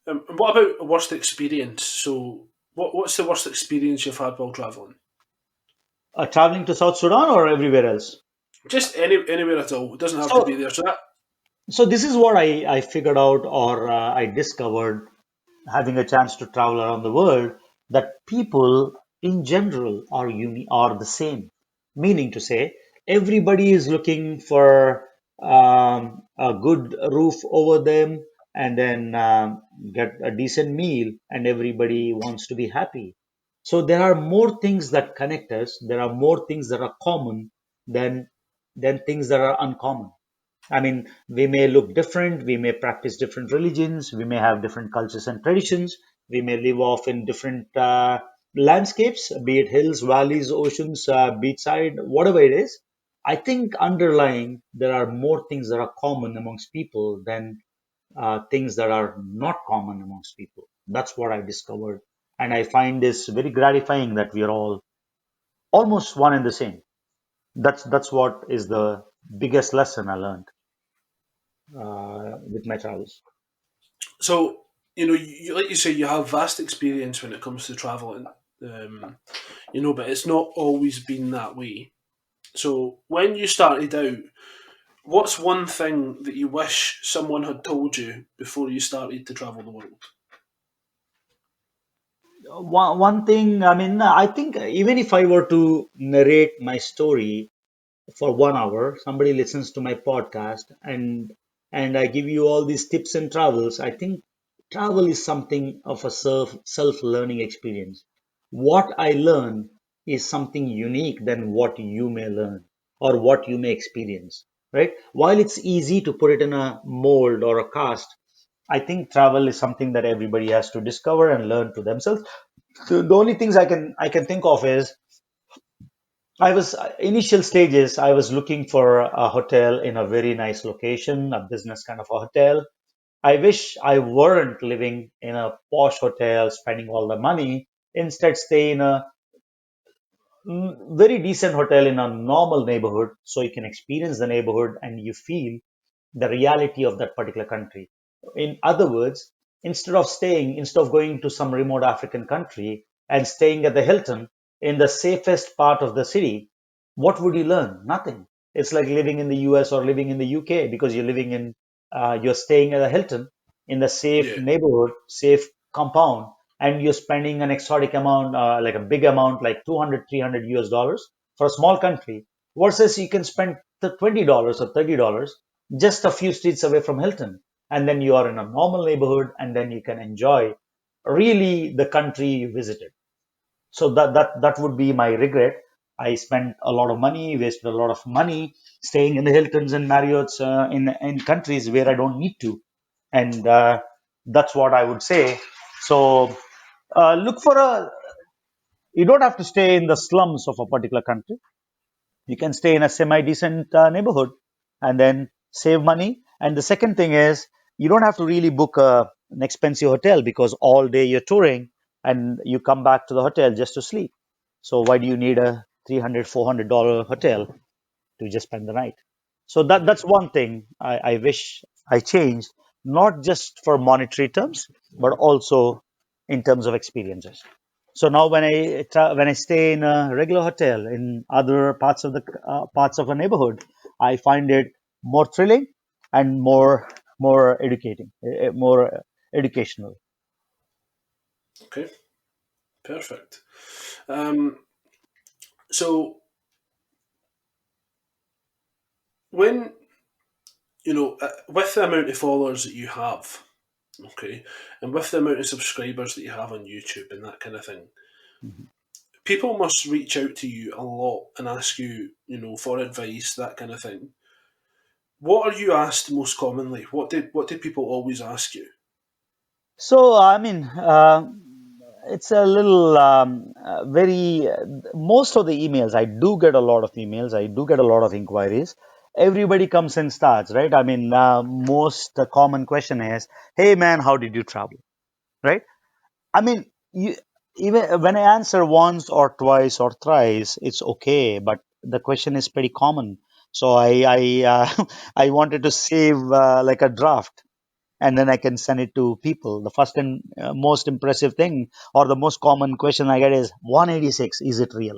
And what about worst experience? So, what's the worst experience you've had while travelling? Traveling to South Sudan or everywhere else? Just anywhere at all. It doesn't have to be So, there. So that so this is what I figured out or I discovered having a chance to travel around the world, that people in general are the same. Meaning to say, everybody is looking for a good roof over them, and then get a decent meal, and everybody wants to be happy. So there are more things that connect us. There are more things that are common than things that are uncommon. I mean, we may look different, we may practice different religions, we may have different cultures and traditions, we may live off in different landscapes, be it hills, valleys, oceans, beachside, whatever it is. I think underlying there are more things that are common amongst people than things that are not common amongst people. That's what I discovered. And I find this very gratifying that we are all almost one and the same. That's what is the biggest lesson I learned with my travels. so like you say, you have vast experience when it comes to traveling. Um, but it's not always been that way. So when you started out, what's one thing that you wish someone had told you before you started to travel the world? One thing, I mean, I think even if I were to narrate my story for 1 hour, somebody listens to my podcast, and I give you all these tips and travels. I think travel is something of a self learning experience. What I learn is something unique than what you may learn or what you may experience, right? While it's easy to put it in a mold or a cast, I think travel is something that everybody has to discover and learn to themselves. So the only things I can think of is I was initial stages. I was looking for a hotel in a very nice location, a business kind of a hotel. I wish I weren't living in a posh hotel, spending all the money. Instead, stay in a very decent hotel in a normal neighborhood, so you can experience the neighborhood and you feel the reality of that particular country. In other words, instead of going to some remote African country and staying at the Hilton in the safest part of the city, what would you learn? Nothing. It's like living in the US or living in the UK, because you're staying at the Hilton in the safe Yeah, neighborhood, safe compound, and you're spending an exotic amount, like a big amount, like 200, 300 US dollars for a small country, versus you can spend the $20 or $30 just a few streets away from Hilton. And then you are in a normal neighborhood, and then you can enjoy really the country you visited. So that would be my regret. I spent a lot of money, wasted a lot of money staying in the Hiltons and Marriotts in countries where I don't need to, and that's what I would say. So look for a. You don't have to stay in the slums of a particular country. You can stay in a semi decent neighborhood and then save money. And the second thing is, you don't have to really book an expensive hotel, because all day you're touring and you come back to the hotel just to sleep. So why do you need a 300, $400 hotel to just spend the night? So that's one thing I wish I changed. not just for monetary terms, but also in terms of experiences. So now when I stay in a regular hotel in other parts of a neighborhood, I find it more thrilling and more educating, more educational. Okay, perfect. Um, so when with the amount of followers that you have, okay, and with the amount of subscribers that you have on YouTube and that kind of thing, Mhm. people must reach out to you a lot and ask you, for advice, that kind of thing. What are you asked most commonly? What did people always ask you? So I mean, it's a little very. Most of the emails I do get a lot of emails. I do get a lot of inquiries. Everybody comes and starts, right? I mean, most common question is, "Hey man, how did you travel?" Right? I mean, you, even when I answer once or twice or thrice, it's okay. But the question is pretty common, so I I wanted to save like a draft, and then I can send it to people. The first and most impressive thing, or the most common question I get is 186. Is it real?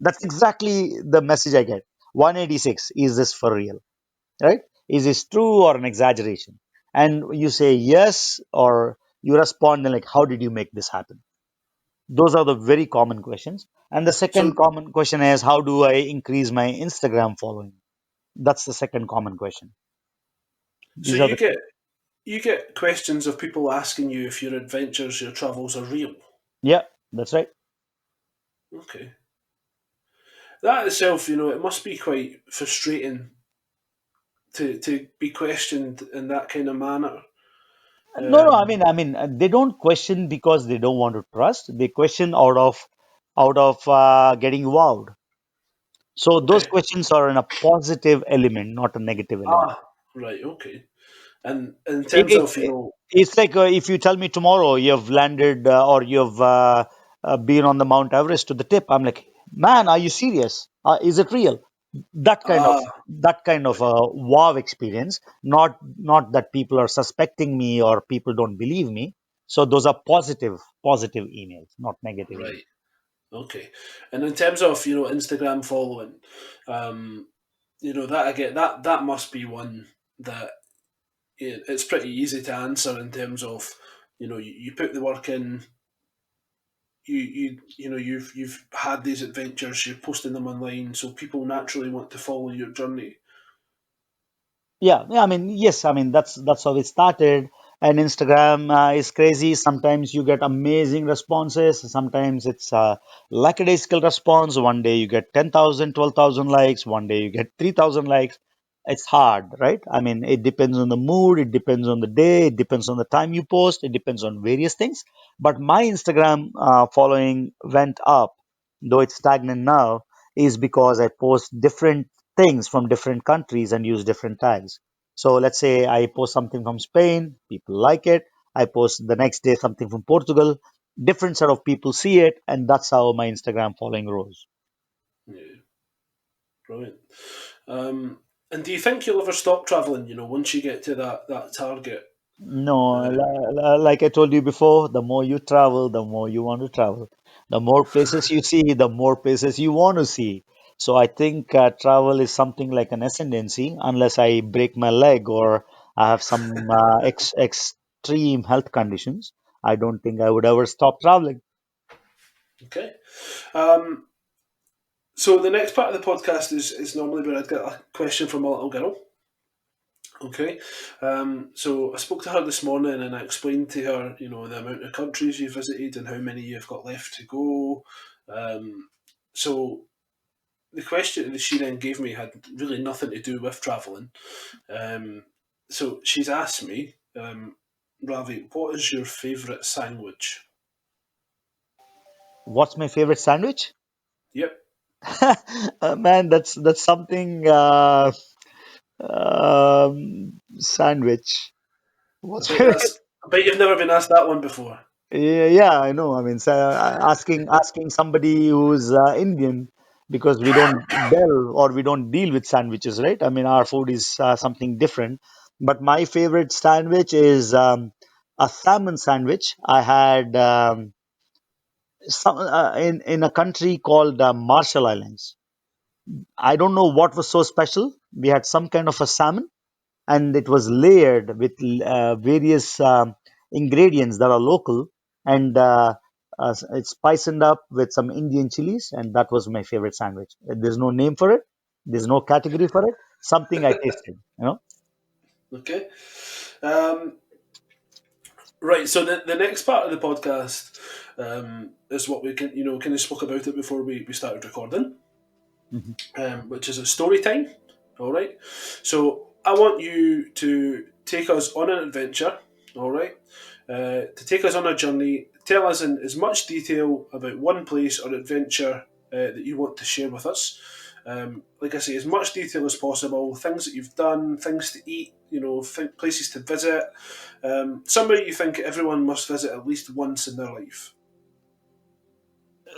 That's exactly the message I get. 186. Is this for real? Right? Is this true or an exaggeration? And you say yes, or you respond and like, how did you make this happen? Those are the very common questions. And the second So, common question is, how do I increase my Instagram following? That's the second common question. so These are you the get you get questions of people asking you if your adventures, your travels are real. Yeah, that's right. Okay, that itself, it must be quite frustrating to be questioned in that kind of manner. No, no. Um, They don't question because they don't want to trust. They question out of getting wowed. So those okay. questions are in a positive element, not a negative element. Ah, right. Okay. And in It, terms it, of, it's like if you tell me tomorrow you've landed or you've been on the Mount Everest to the tip, I'm like, man, are you serious? Is it real? That kind of right, wow experience. Not that people are suspecting me or people don't believe me. So those are positive emails, not negative emails. right. Okay. And in terms of, Instagram following, um, that again, that must be one that it's pretty easy to answer in terms of, you put the work in, you've had these adventures, you're posting them online, so people naturally want to follow your journey. Yeah, yeah, yes, that's how it started. And Instagram is crazy. Sometimes you get amazing responses. Sometimes it's lackadaisical response. One day you get 10,000, 12,000 likes. One day you get 3,000 likes. It's hard, right? It depends on the mood. It depends on the day. It depends on the time you post. It depends on various things. But my Instagram following went up, though it's stagnant now, is because I post different things from different countries and use different tags. So let's say I post something from Spain, people like it. I post the next day something from Portugal, different set of people see it, and that's how my Instagram following grows. Yeah, brilliant. Um, and do you think you'll ever stop traveling? Once you get to that target. No, like I told you before, the more you travel, the more you want to travel. The more places you see, the more places you want to see. So I think travel is something like an ascendancy, unless I break my leg or I have some extreme health conditions. I don't think I would ever stop traveling. Okay. Um, so the next part of the podcast is normally where I'd get a question from a little girl. Okay. So I spoke to her this morning and I explained to her, the amount of countries you visited and how many you've got left to go. So the question that she then gave me had really nothing to do with travelling. Um, so she's asked me, Ravi, what is your favourite sandwich? What's my favorite sandwich? Yep. Man, that's something sandwich. I What's bet that's. I bet you've never been asked that one before. Yeah, yeah, I know. Asking somebody who's Indian because we don't deal with sandwiches, right? Our food is something different. But my favorite sandwich is a salmon sandwich. I had in a country called Marshall Islands. I don't know what was so special. We had some kind of a salmon, and it was layered with various ingredients that are local, and it's spiced up with some Indian chilies, and that was my favorite sandwich. There's no name for it. There's no category for it. Something I tasted, you know. Okay. Um, right. So the next part of the podcast is what we can, kind of spoke about it before we started recording, Mhm. which is a story time. All right. So I want you to take us on an adventure. All right. To take us on a journey, tell us in as much detail about one place or adventure that you want to share with us. Like I say, as much detail as possible. Things that you've done, things to eat, places to visit. Somewhere you think everyone must visit at least once in their life.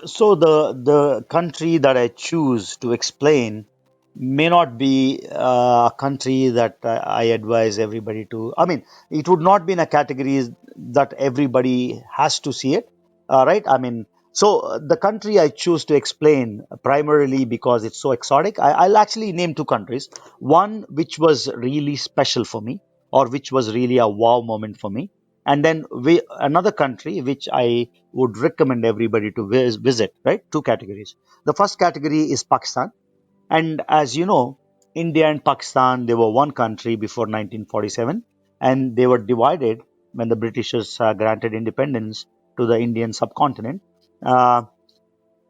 So the country that I choose to explain may not be a country that I advise everybody to. I mean, it would not be in a category that everybody has to see it, right? I mean, so the country I choose to explain primarily because it's so exotic. I'll actually name two countries. One which was really special for me, or which was really a wow moment for me, and then another country which I would recommend everybody to visit, right? Two categories. The first category is Pakistan. And as you know, India and Pakistan, they were one country before 1947, and they were divided when the Britishers granted independence to the Indian subcontinent. Uh,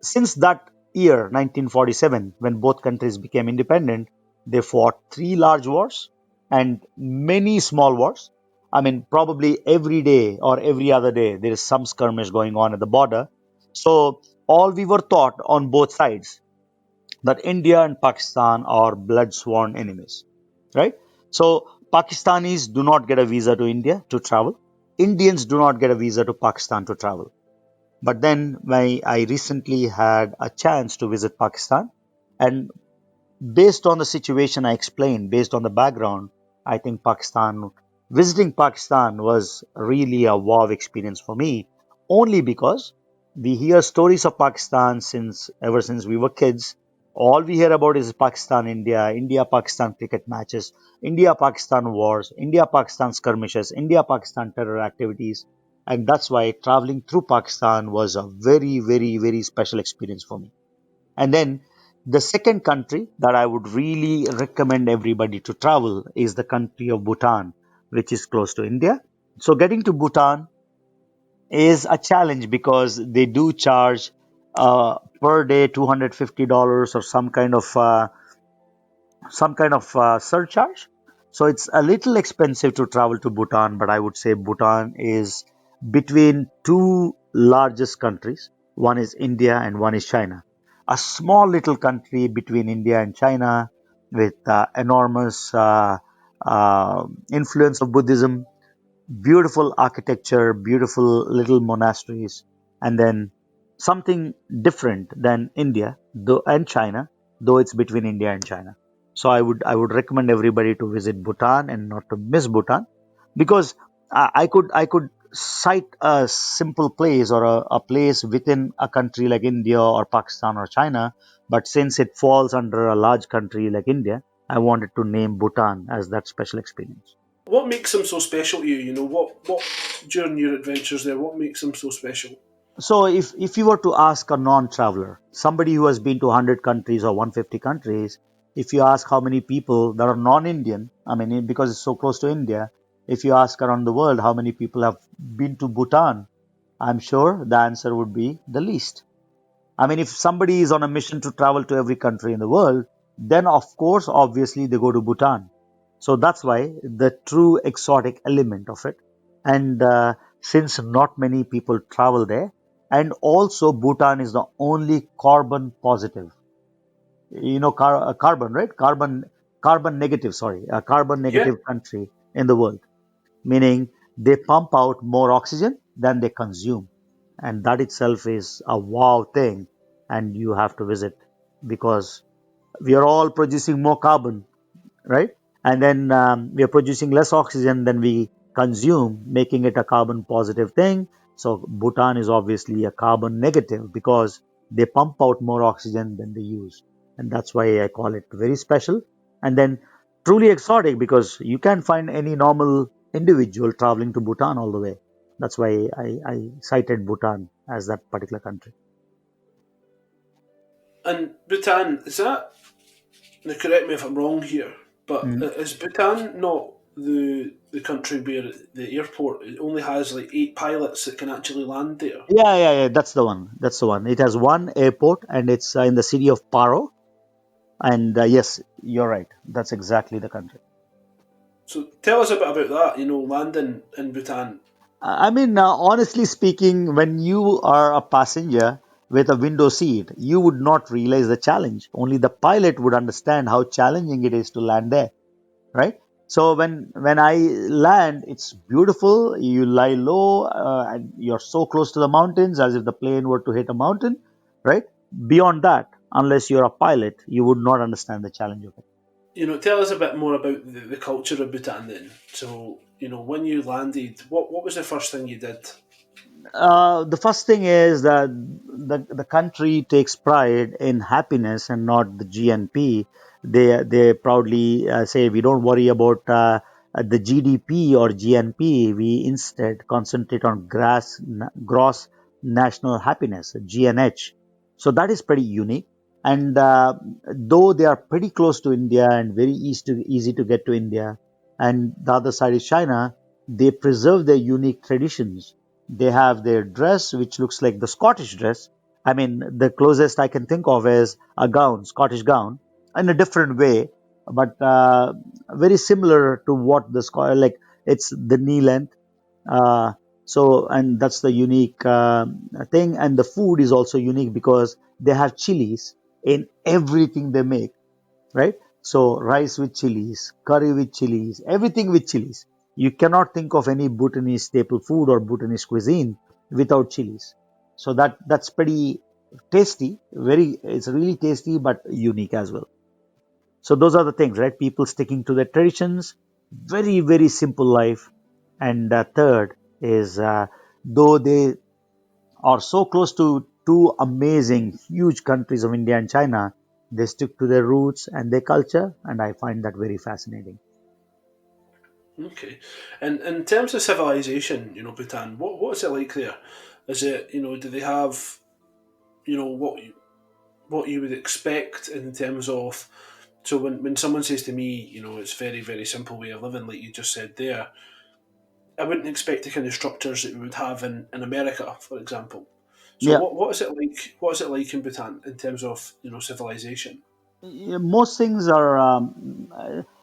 since that year, 1947, when both countries became independent, they fought three large wars and many small wars. I mean, probably every day or every other day, there is some skirmish going on at the border. So, all we were taught on both sides that India and Pakistan are blood sworn enemies, right? So, Pakistanis do not get a visa to India to travel. Indians do not get a visa to Pakistan to travel. But then I recently had a chance to visit Pakistan, and based on the situation I explained, based on the background, I think visiting Pakistan was really a wow experience for me, only because we hear stories of Pakistan since ever since we were kids. All we hear about is Pakistan, India, India, Pakistan cricket matches, India, Pakistan wars, India, Pakistan skirmishes, India, Pakistan terror activities. And that's why traveling through Pakistan was a very, very, very special experience for me. And then the second country that I would really recommend everybody to travel is the country of Bhutan, which is close to India. So getting to Bhutan is a challenge because they do charge per day $250 or some kind of surcharge. So it's a little expensive to travel to Bhutan, but I would say Bhutan is between two largest countries. One is India and one is China. A small little country between India and China with enormous influence of Buddhism, beautiful architecture, beautiful little monasteries, and then something different than India though and China, though it's between India and China. So I would recommend everybody to visit Bhutan and not to miss Bhutan because I could cite a simple place or a place within a country like India or Pakistan or China, but since it falls under a large country like India, I wanted to name Bhutan as that special experience. What makes them so special to you? What during your adventures there? What makes them so special? So if you were to ask a non-traveler, somebody who has been to 100 countries or 150 countries, if you ask how many people that are non-Indian, I mean, because it's so close to India, if you ask around the world how many people have been to Bhutan, I'm sure the answer would be the least. I mean, if somebody is on a mission to travel to every country in the world, then of course, obviously, they go to Bhutan. So that's why the true exotic element of it. And since not many people travel there, and also Bhutan is the only carbon positive, carbon, right? Carbon negative, sorry, a carbon Yeah. negative country in the world, meaning they pump out more oxygen than they consume. And that itself is a wow thing. And you have to visit because we are all producing more carbon, right? and then we are producing less oxygen than we consume, making it a carbon positive thing. So Bhutan is obviously a carbon negative because they pump out more oxygen than they use, and that's why I call it very special. And then truly exotic because you can't find any normal individual traveling to Bhutan all the way. That's why I cited Bhutan as that particular country. And Bhutan, is that, now correct me if I'm wrong here, but Mm. is Bhutan not the country where the airport only has like 8 pilots that can actually land there? Yeah. That's the one. That's the one. It has one airport, and it's in the city of Paro. And yes, you're right. That's exactly the country. So tell us a bit about that, landing in Bhutan. I mean, honestly speaking, when you are a passenger with a window seat, you would not realize the challenge. Only the pilot would understand how challenging it is to land there, right? So when I land, it's beautiful. You lie low, and you're so close to the mountains as if the plane were to hit a mountain, right? Beyond that, unless you're a pilot, you would not understand the challenge of it. Tell us a bit more about the culture of Bhutan then. So, when you landed, what was the first thing you did? The first thing is that the country takes pride in happiness and not the GNP. They proudly say we don't worry about the GDP or GNP. We instead concentrate on gross national happiness, GNH. So that is pretty unique. And though they are pretty close to India and very easy to get to India, and the other side is China, they preserve their unique traditions. They have their dress, which looks like the Scottish dress. I mean, the closest I can think of is a gown, Scottish gown, in a different way, but very similar to what like it's the knee length. Uh, and that's the unique thing. And the food is also unique because they have chilies in everything they make, right? So rice with chilies, curry with chilies, everything with chilies. You cannot think of any Bhutanese staple food or Bhutanese cuisine without chilies. So that's pretty tasty. It's really tasty but unique as well. So those are the things, right? People sticking to their traditions, very simple life. And third is though they are so close to two amazing, huge countries of India and China, they stick to their roots and their culture, and I find that very fascinating. Okay. And in terms of civilization, Bhutan, what's it like there? Is it, do they have, what you would expect in terms of, so when someone says to me, it's very simple way of living, like you just said there, I wouldn't expect the kind of structures that we would have in America, for example. So Yeah, what is it like? What is it like in Bhutan in terms of civilization? yeah, most things are.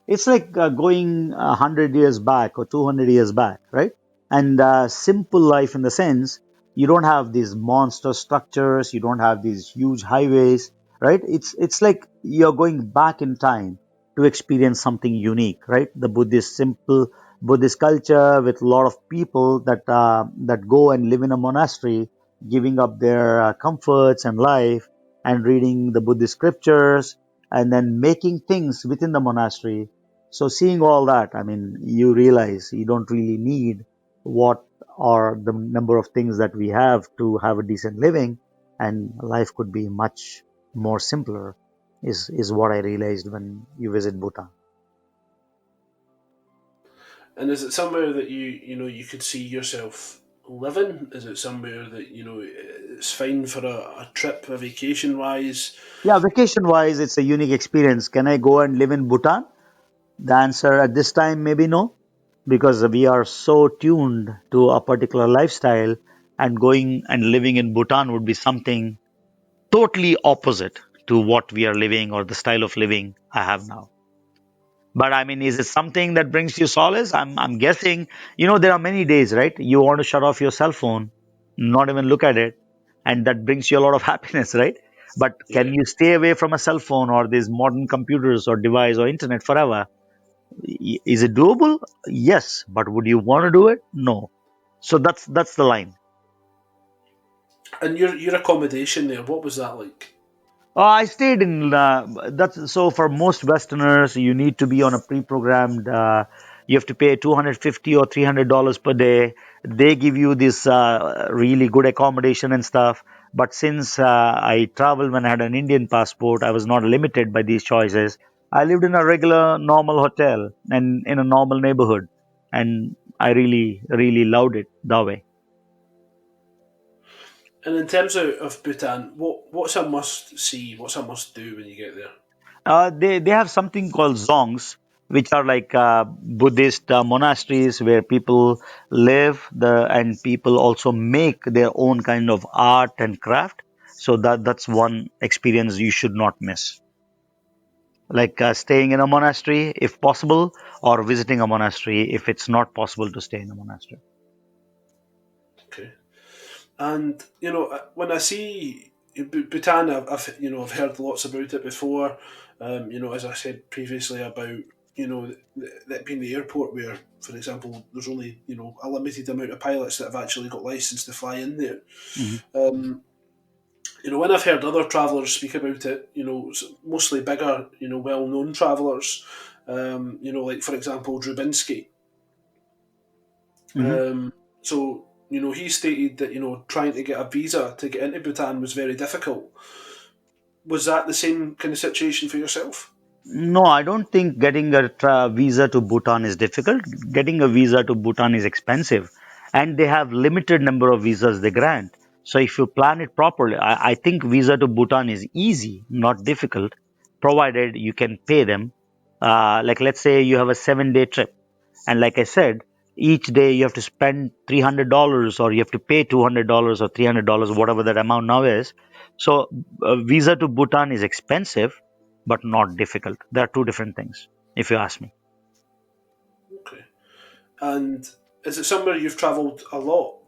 It's like going 100 years back or 200 years back, right? And simple life in the sense you don't have these monster structures, you don't have these huge highways, right? It's like you're going back in time to experience something unique, right? The Buddhist simple Buddhist culture with a lot of people that go and live in a monastery, giving up their comforts and life and reading the Buddhist scriptures and then making things within the monastery. So seeing all that, I mean, you realize you don't really need what are the number of things that we have to have a decent living, and life could be much more simpler. Is what I realized when you visit Bhutan. And is it somewhere that you could see yourself living? Is it somewhere that it's fine for a trip, a vacation wise? Yeah, vacation wise, it's a unique experience. Can I go and live in Bhutan? The answer at this time maybe no, because we are so tuned to a particular lifestyle, and going and living in Bhutan would be something totally opposite to what we are living or the style of living I have now. But I mean, is it something that brings you solace? I'm guessing, there are many days, right? You want to shut off your cell phone, not even look at it, and that brings you a lot of happiness, right? But can Yeah. you stay away from a cell phone or these modern computers or device or internet forever? Is it doable? Yes, but would you want to do it? No. So that's the line. And your accommodation there, what was that like? I stayed in that's so for most Westerners, you need to be on a pre-programmed. You have to pay 250 or $300 per day. They give you this really good accommodation and stuff. But since I traveled when I had an Indian passport, I was not limited by these choices. I lived in a regular, normal hotel and in a normal neighborhood, and I really, really loved it that way. And in terms of Bhutan, what's a must see? What's a must do when you get there? They have something called zongs, which are like Buddhist monasteries where people live and people also make their own kind of art and craft. So that's one experience you should not miss. Like staying in a monastery if possible, or visiting a monastery if it's not possible to stay in a monastery. Okay. And when I see Bhutan, I've heard lots about it before. As I said previously about that being the airport where, for example, there's only a limited amount of pilots that have actually got license to fly in there. Mhm. Um, when I've heard other travellers speak about it, mostly bigger, well-known travellers, like for example Drubinski. Mhm. So he stated that trying to get a visa to get into Bhutan was very difficult. Was that the same kind of situation for yourself? No, I don't think getting a visa to Bhutan is difficult. Getting a visa to Bhutan is expensive, and they have limited number of visas they grant. So if you plan it properly, I think visa to Bhutan is easy, not difficult, provided you can pay them. Like let's say you have a 7 day trip, and like I said, each day you have to spend $300 or you have to pay $200 or $300, whatever that amount now is. So, visa to Bhutan is expensive, but not difficult. There are two different things, if you ask me. Okay. And is it somewhere you've travelled a lot?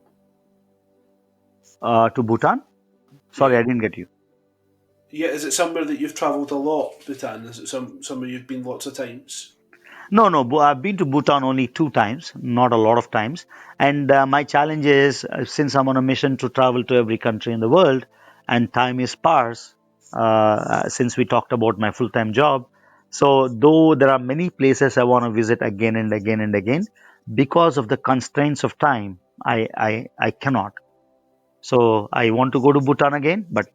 To Bhutan? Sorry, Yeah. I didn't get you. Yeah, is it somewhere that you've travelled a lot, Bhutan? Is it somewhere you've been lots of times? No, no, I've been to Bhutan only 2 times, not a lot of times. And my challenge is, since I'm on a mission to travel to every country in the world, and time is sparse, since we talked about my full-time job. So, though there are many places I want to visit again and again and again, because of the constraints of time, I cannot. So, I want to go to Bhutan again, but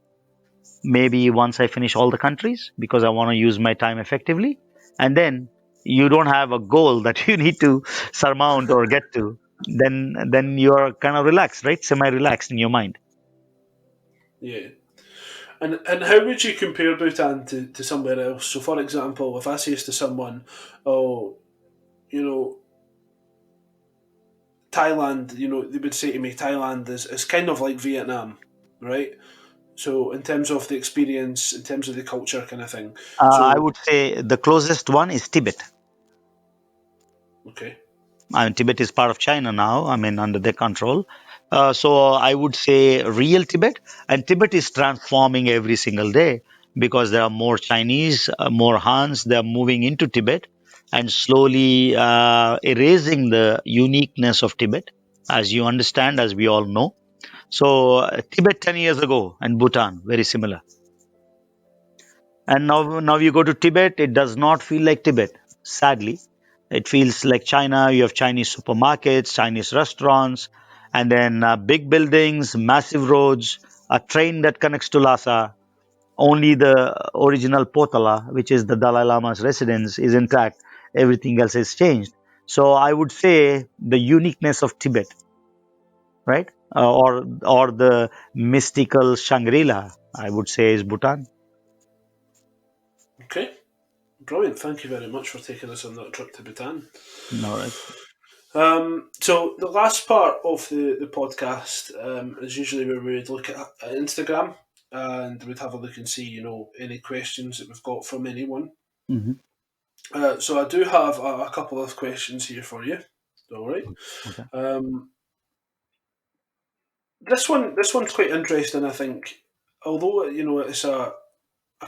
maybe once I finish all the countries because I want to use my time effectively. And then you don't have a goal that you need to surmount or get to. Then you're kind of relaxed, right? Semi-relaxed in your mind. Yeah. And how would you compare Bhutan to somewhere else? So, for example, if I says to someone, "Oh, you know, Thailand," they would say to me, "Thailand is kind of like Vietnam, right?" So, in terms of the experience, in terms of the culture, kind of thing. I So, would say the closest one is Tibet. okay, I mean, Tibet is part of China now. I mean, under their control. So I would say real Tibet, and Tibet is transforming every single day because there are more Chinese, more Hans. They are moving into Tibet and slowly erasing the uniqueness of Tibet, as you understand, as we all know. So Tibet 10 years ago and Bhutan, very similar. And now you go to Tibet, it does not feel like Tibet, sadly. It feels like China. You have Chinese supermarkets, Chinese restaurants, and then big buildings, massive roads, a train that connects to Lhasa. Only the original Potala, which is the Dalai Lama's residence, is intact. Everything else is changed. So I would say the uniqueness of Tibet, right? Or the mystical Shangri-La, I would say, is Bhutan. okay, brilliant. Thank you very much for taking us on that trip to Bhutan. All right. So the last part of the podcast is usually where we would look at Instagram and we'd have a look and see, any questions that we've got from anyone. Mhm. So I do have a couple of questions here for you. All right. Okay. Um, this one's quite interesting. I think, although it's a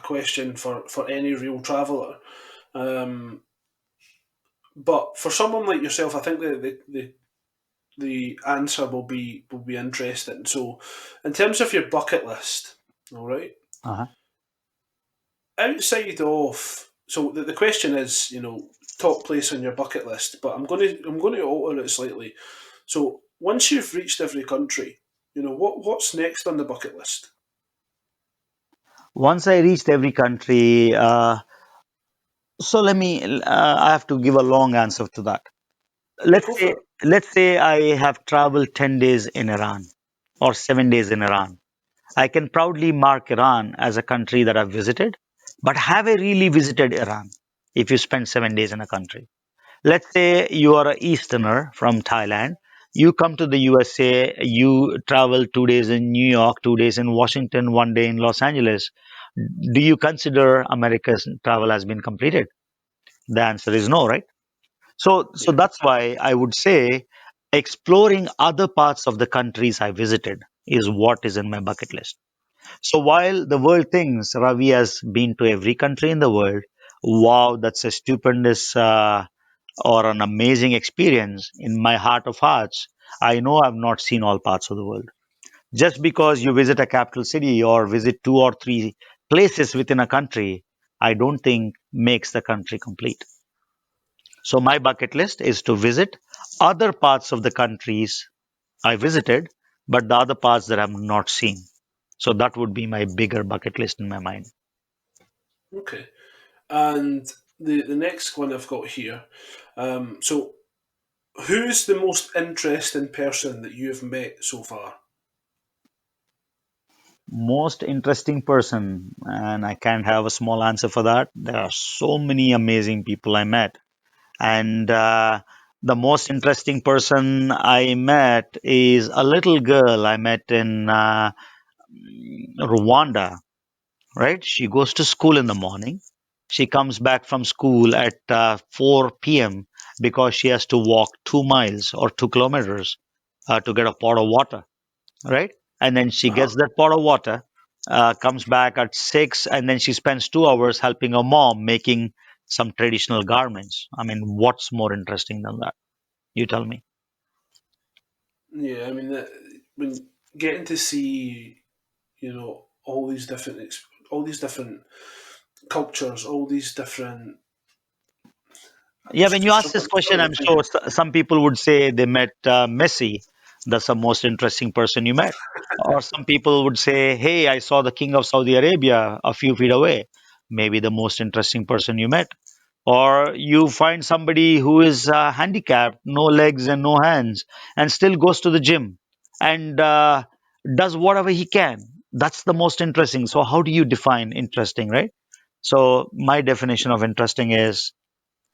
question for any real traveller, um, but for someone like yourself, I think the answer will be interesting. So, in terms of your bucket list, all right, Uh-huh. outside of so the question is, top place on your bucket list, but I'm going to alter it slightly. So once you've reached every country, what's next on the bucket list? Once I reached every country, so I have to give a long answer to that. Yeah, Let's go for say, it. let's say I have traveled 10 days in Iran or 7 days in Iran. I can proudly mark Iran as a country that I've visited, but have I really visited Iran if you spend 7 days in a country? Let's say you are an Easterner from Thailand. You come to the USA, you travel 2 days in New York, 2 days in Washington, 1 day in Los Angeles. Do you consider America's travel has been completed? The answer is no, right? So Yeah. that's why I would say exploring other parts of the countries I visited is what is in my bucket list. So while the world thinks Ravi has been to every country in the world, wow, that's a stupendous or an amazing experience. In my heart of hearts, I know I've not seen all parts of the world. Just because you visit a capital city or visit two or three places within a country, I don't think makes the country complete. So my bucket list is to visit other parts of the countries I visited, but the other parts that I've not seen. So that would be my bigger bucket list in my mind. Okay. And the next one I've got here. So who's the most interesting person that you've met so far? Most interesting person, and I can't have a small answer for that. There are so many amazing people I met. And the most interesting person I met is a little girl I met in Rwanda, right? She goes to school in the morning. She comes back from school at 4 p.m. because she has to walk 2 miles or 2 kilometers to get a pot of water, right? And then she Uh huh. gets that pot of water, comes back at 6, and then she spends 2 hours helping her mom making some traditional garments. I mean, what's more interesting than that? You tell me. Yeah, I mean, when getting to see, all these different cultures, all these different. Yeah, when you ask this It's question, not I'm really sure thinking. some people would say they met Messi. That's the most interesting person you met. Or some people would say, hey, I saw the king of Saudi Arabia a few feet away. Maybe the most interesting person you met. Or you find somebody who is handicapped, no legs and no hands, and still goes to the gym and does whatever he can. That's the most interesting. So, how do you define interesting, right? So, my definition of interesting is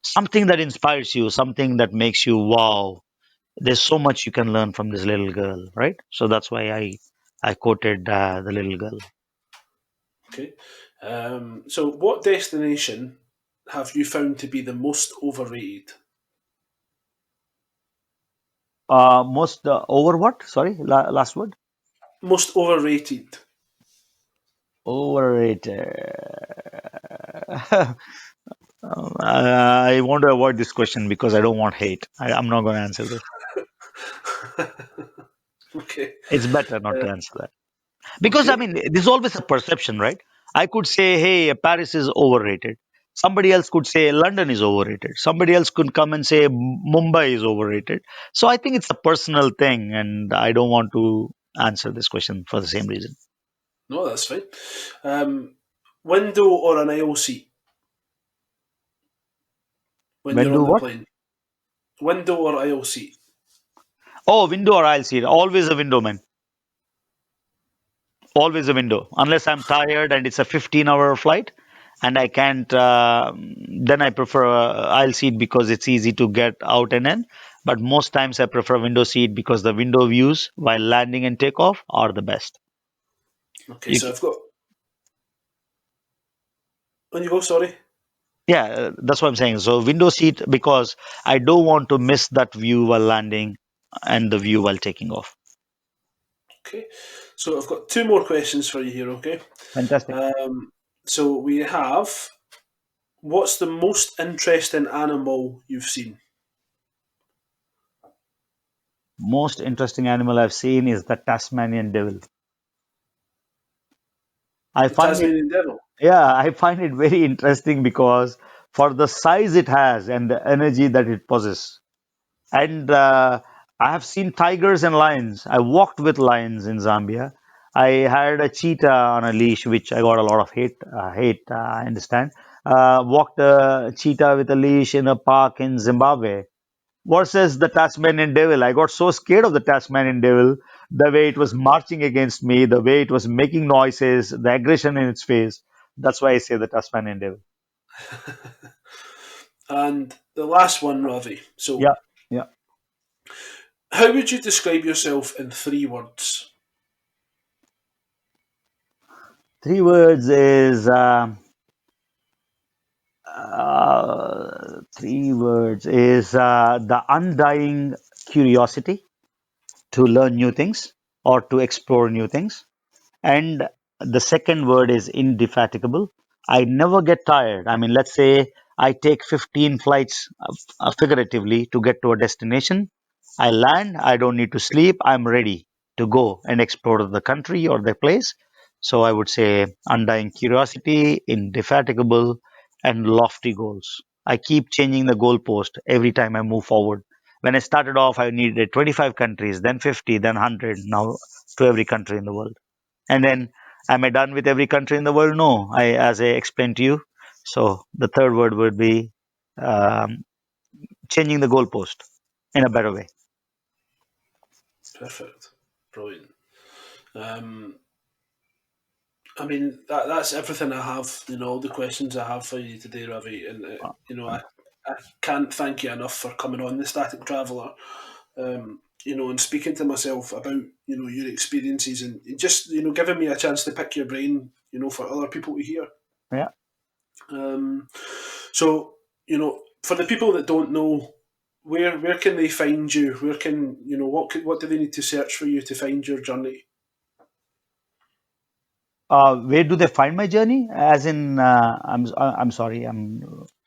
something that inspires you, something that makes you wow. There's so much you can learn from this little girl, right? So that's why I quoted the little girl. Okay. So, what destination have you found to be the most overrated? Most over what? Sorry, last word. Most overrated. Overrated. I want to avoid this question because I don't want hate. I'm not going to answer this. Okay. It's better not Uh, to answer that. Because I okay. mean, this is always a perception, right? I could say, hey, Paris is overrated. Somebody else could say London is overrated. Somebody else could come and say Mumbai is overrated. So I think it's a personal thing, and I don't want to answer this question for the same reason. No, that's fine. Um, window or an aisle seat when When you're do on the what? plane? Window or aisle seat? Oh, window or aisle seat. Always a window, man. Always a window. Unless I'm tired and it's a 15-hour flight and I can't, then I prefer aisle seat because it's easy to get out and in. But most times I prefer window seat because the window views while landing and takeoff are the best. Okay, You, so I've got. On you go, sorry. yeah, that's what I'm saying. So window seat because I don't want to miss that view while landing and the view while taking off. Okay, so I've got two more questions for you here, okay? Fantastic. So we have what's the most interesting animal you've seen? Most interesting animal I've seen is the Tasmanian devil. I The find it, Tasmanian Devil. yeah, I find it very interesting because for the size it has and the energy that it possesses. And I have seen tigers and lions. I walked with lions in Zambia. I had a cheetah on a leash, which I got a lot of hate. I understand. Walked a cheetah with a leash in a park in Zimbabwe versus the Tasmanian devil. I got so scared of the Tasmanian devil, the way it was marching against me, the way it was making noises, the aggression in its face. That's why I say the Tasmanian devil. And the last one, Ravi. So, Yeah, yeah. how would you describe yourself in 3 words? 3 words is 3 words is the undying curiosity to learn new things or to explore new things. And the second word is indefatigable. I never get tired. I mean, let's say I take 15 flights figuratively to get to a destination. I land, I don't need to sleep, I'm ready to go and explore the country or the place. So I would say undying curiosity, indefatigable, and lofty goals. I keep changing the goalpost every time I move forward. When I started off, I needed 25 countries, then 50, then 100, now to every country in the world. And then, am I done with every country in the world? No, as I explained to you. So the third word would be um, changing the goalpost in a better way. Perfect. Brilliant. Um, I mean, that's everything I have, all the questions I have for you today, Ravi. And, I can't thank you enough for coming on the Static Traveller, and speaking to myself about, your experiences and just, giving me a chance to pick your brain, for other people to hear. Yeah. Um, so, for the people that don't know, where can they find you? Where can, what do they need to search for you to find your journey? Where do they find my journey? As in, I'm sorry.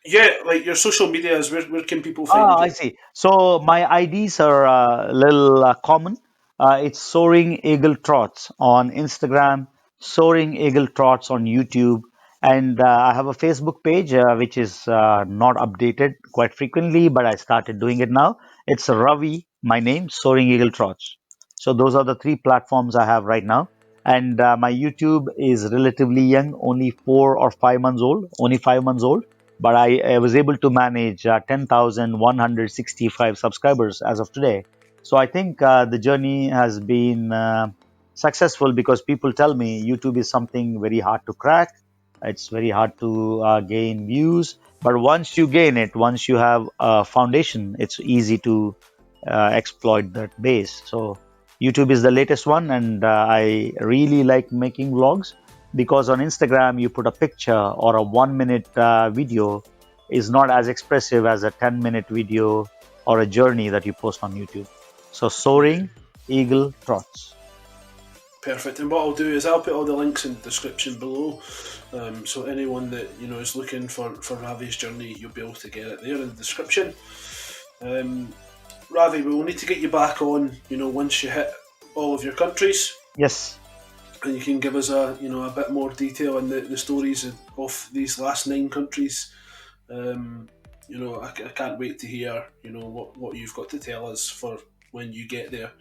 Yeah, like your social medias, where can people find Ah, I you? see. So my IDs are a little common. It's Soaring Eagle Trots on Instagram, Soaring Eagle Trots on YouTube, and I have a Facebook page which is not updated quite frequently, but I started doing it now. It's Ravi, my name, Soaring Eagle Trots. So those are the three platforms I have right now. And my YouTube is relatively young, only 4 or 5 months old, only 5 months old, but I was able to manage 10,165 subscribers as of today. So I think the journey has been successful because people tell me YouTube is something very hard to crack. It's very hard to gain views. But once you gain it, once you have a foundation, it's easy to exploit that base. So YouTube is the latest one, and I really like making vlogs because on Instagram you put a picture or a 1 minute video is not as expressive as a 10-minute video or a journey that you post on YouTube. So Yeah, Soaring Eagle Trots. perfect. And what I'll do is I'll put all the links in the description below. So anyone that is looking for Ravi's journey, you'll be able to get it there in the description. Um, Ravi, we will need to get you back on. Once you hit all of your countries, Yes. and you can give us a bit more detail on the stories of these last 9 countries. I can't wait to hear what you've got to tell us for when you get there.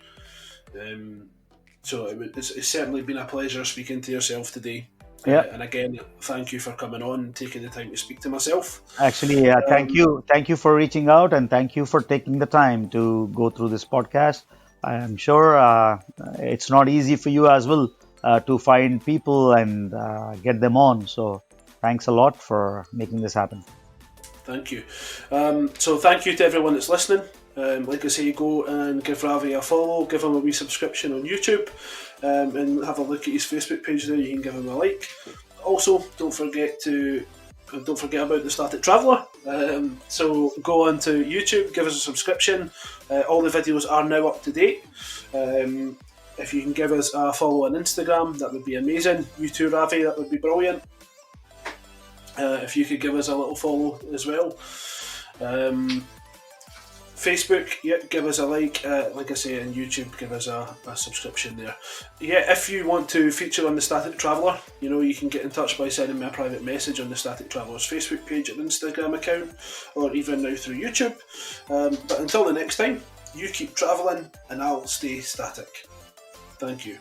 So it's certainly been a pleasure speaking to yourself today. Yeah. And again, thank you for coming on and taking the time to speak to myself. Actually, thank Um, you. Thank you for reaching out and thank you for taking the time to go through this podcast. I am sure it's not easy for you as well to find people and get them on. So thanks a lot for making this happen. Thank you. So thank you to everyone that's listening. Like I say, go and give Ravi a follow, give him a wee subscription on YouTube, and have a look at his Facebook page there. You can give him a like. Also, don't forget about the Static Traveller. So go on to YouTube, give us a subscription. All the videos are now up to date. If you can give us a follow on Instagram, that would be amazing. You too, Ravi, that would be brilliant. If you could give us a little follow as well. Facebook, yeah, give us a like. Like I say, on YouTube, give us a subscription there. Yeah, if you want to feature on the Static Traveller, you can get in touch by sending me a private message on the Static Traveller's Facebook page and Instagram account, or even now through YouTube. But until the next time, you keep travelling and I'll stay static. Thank you.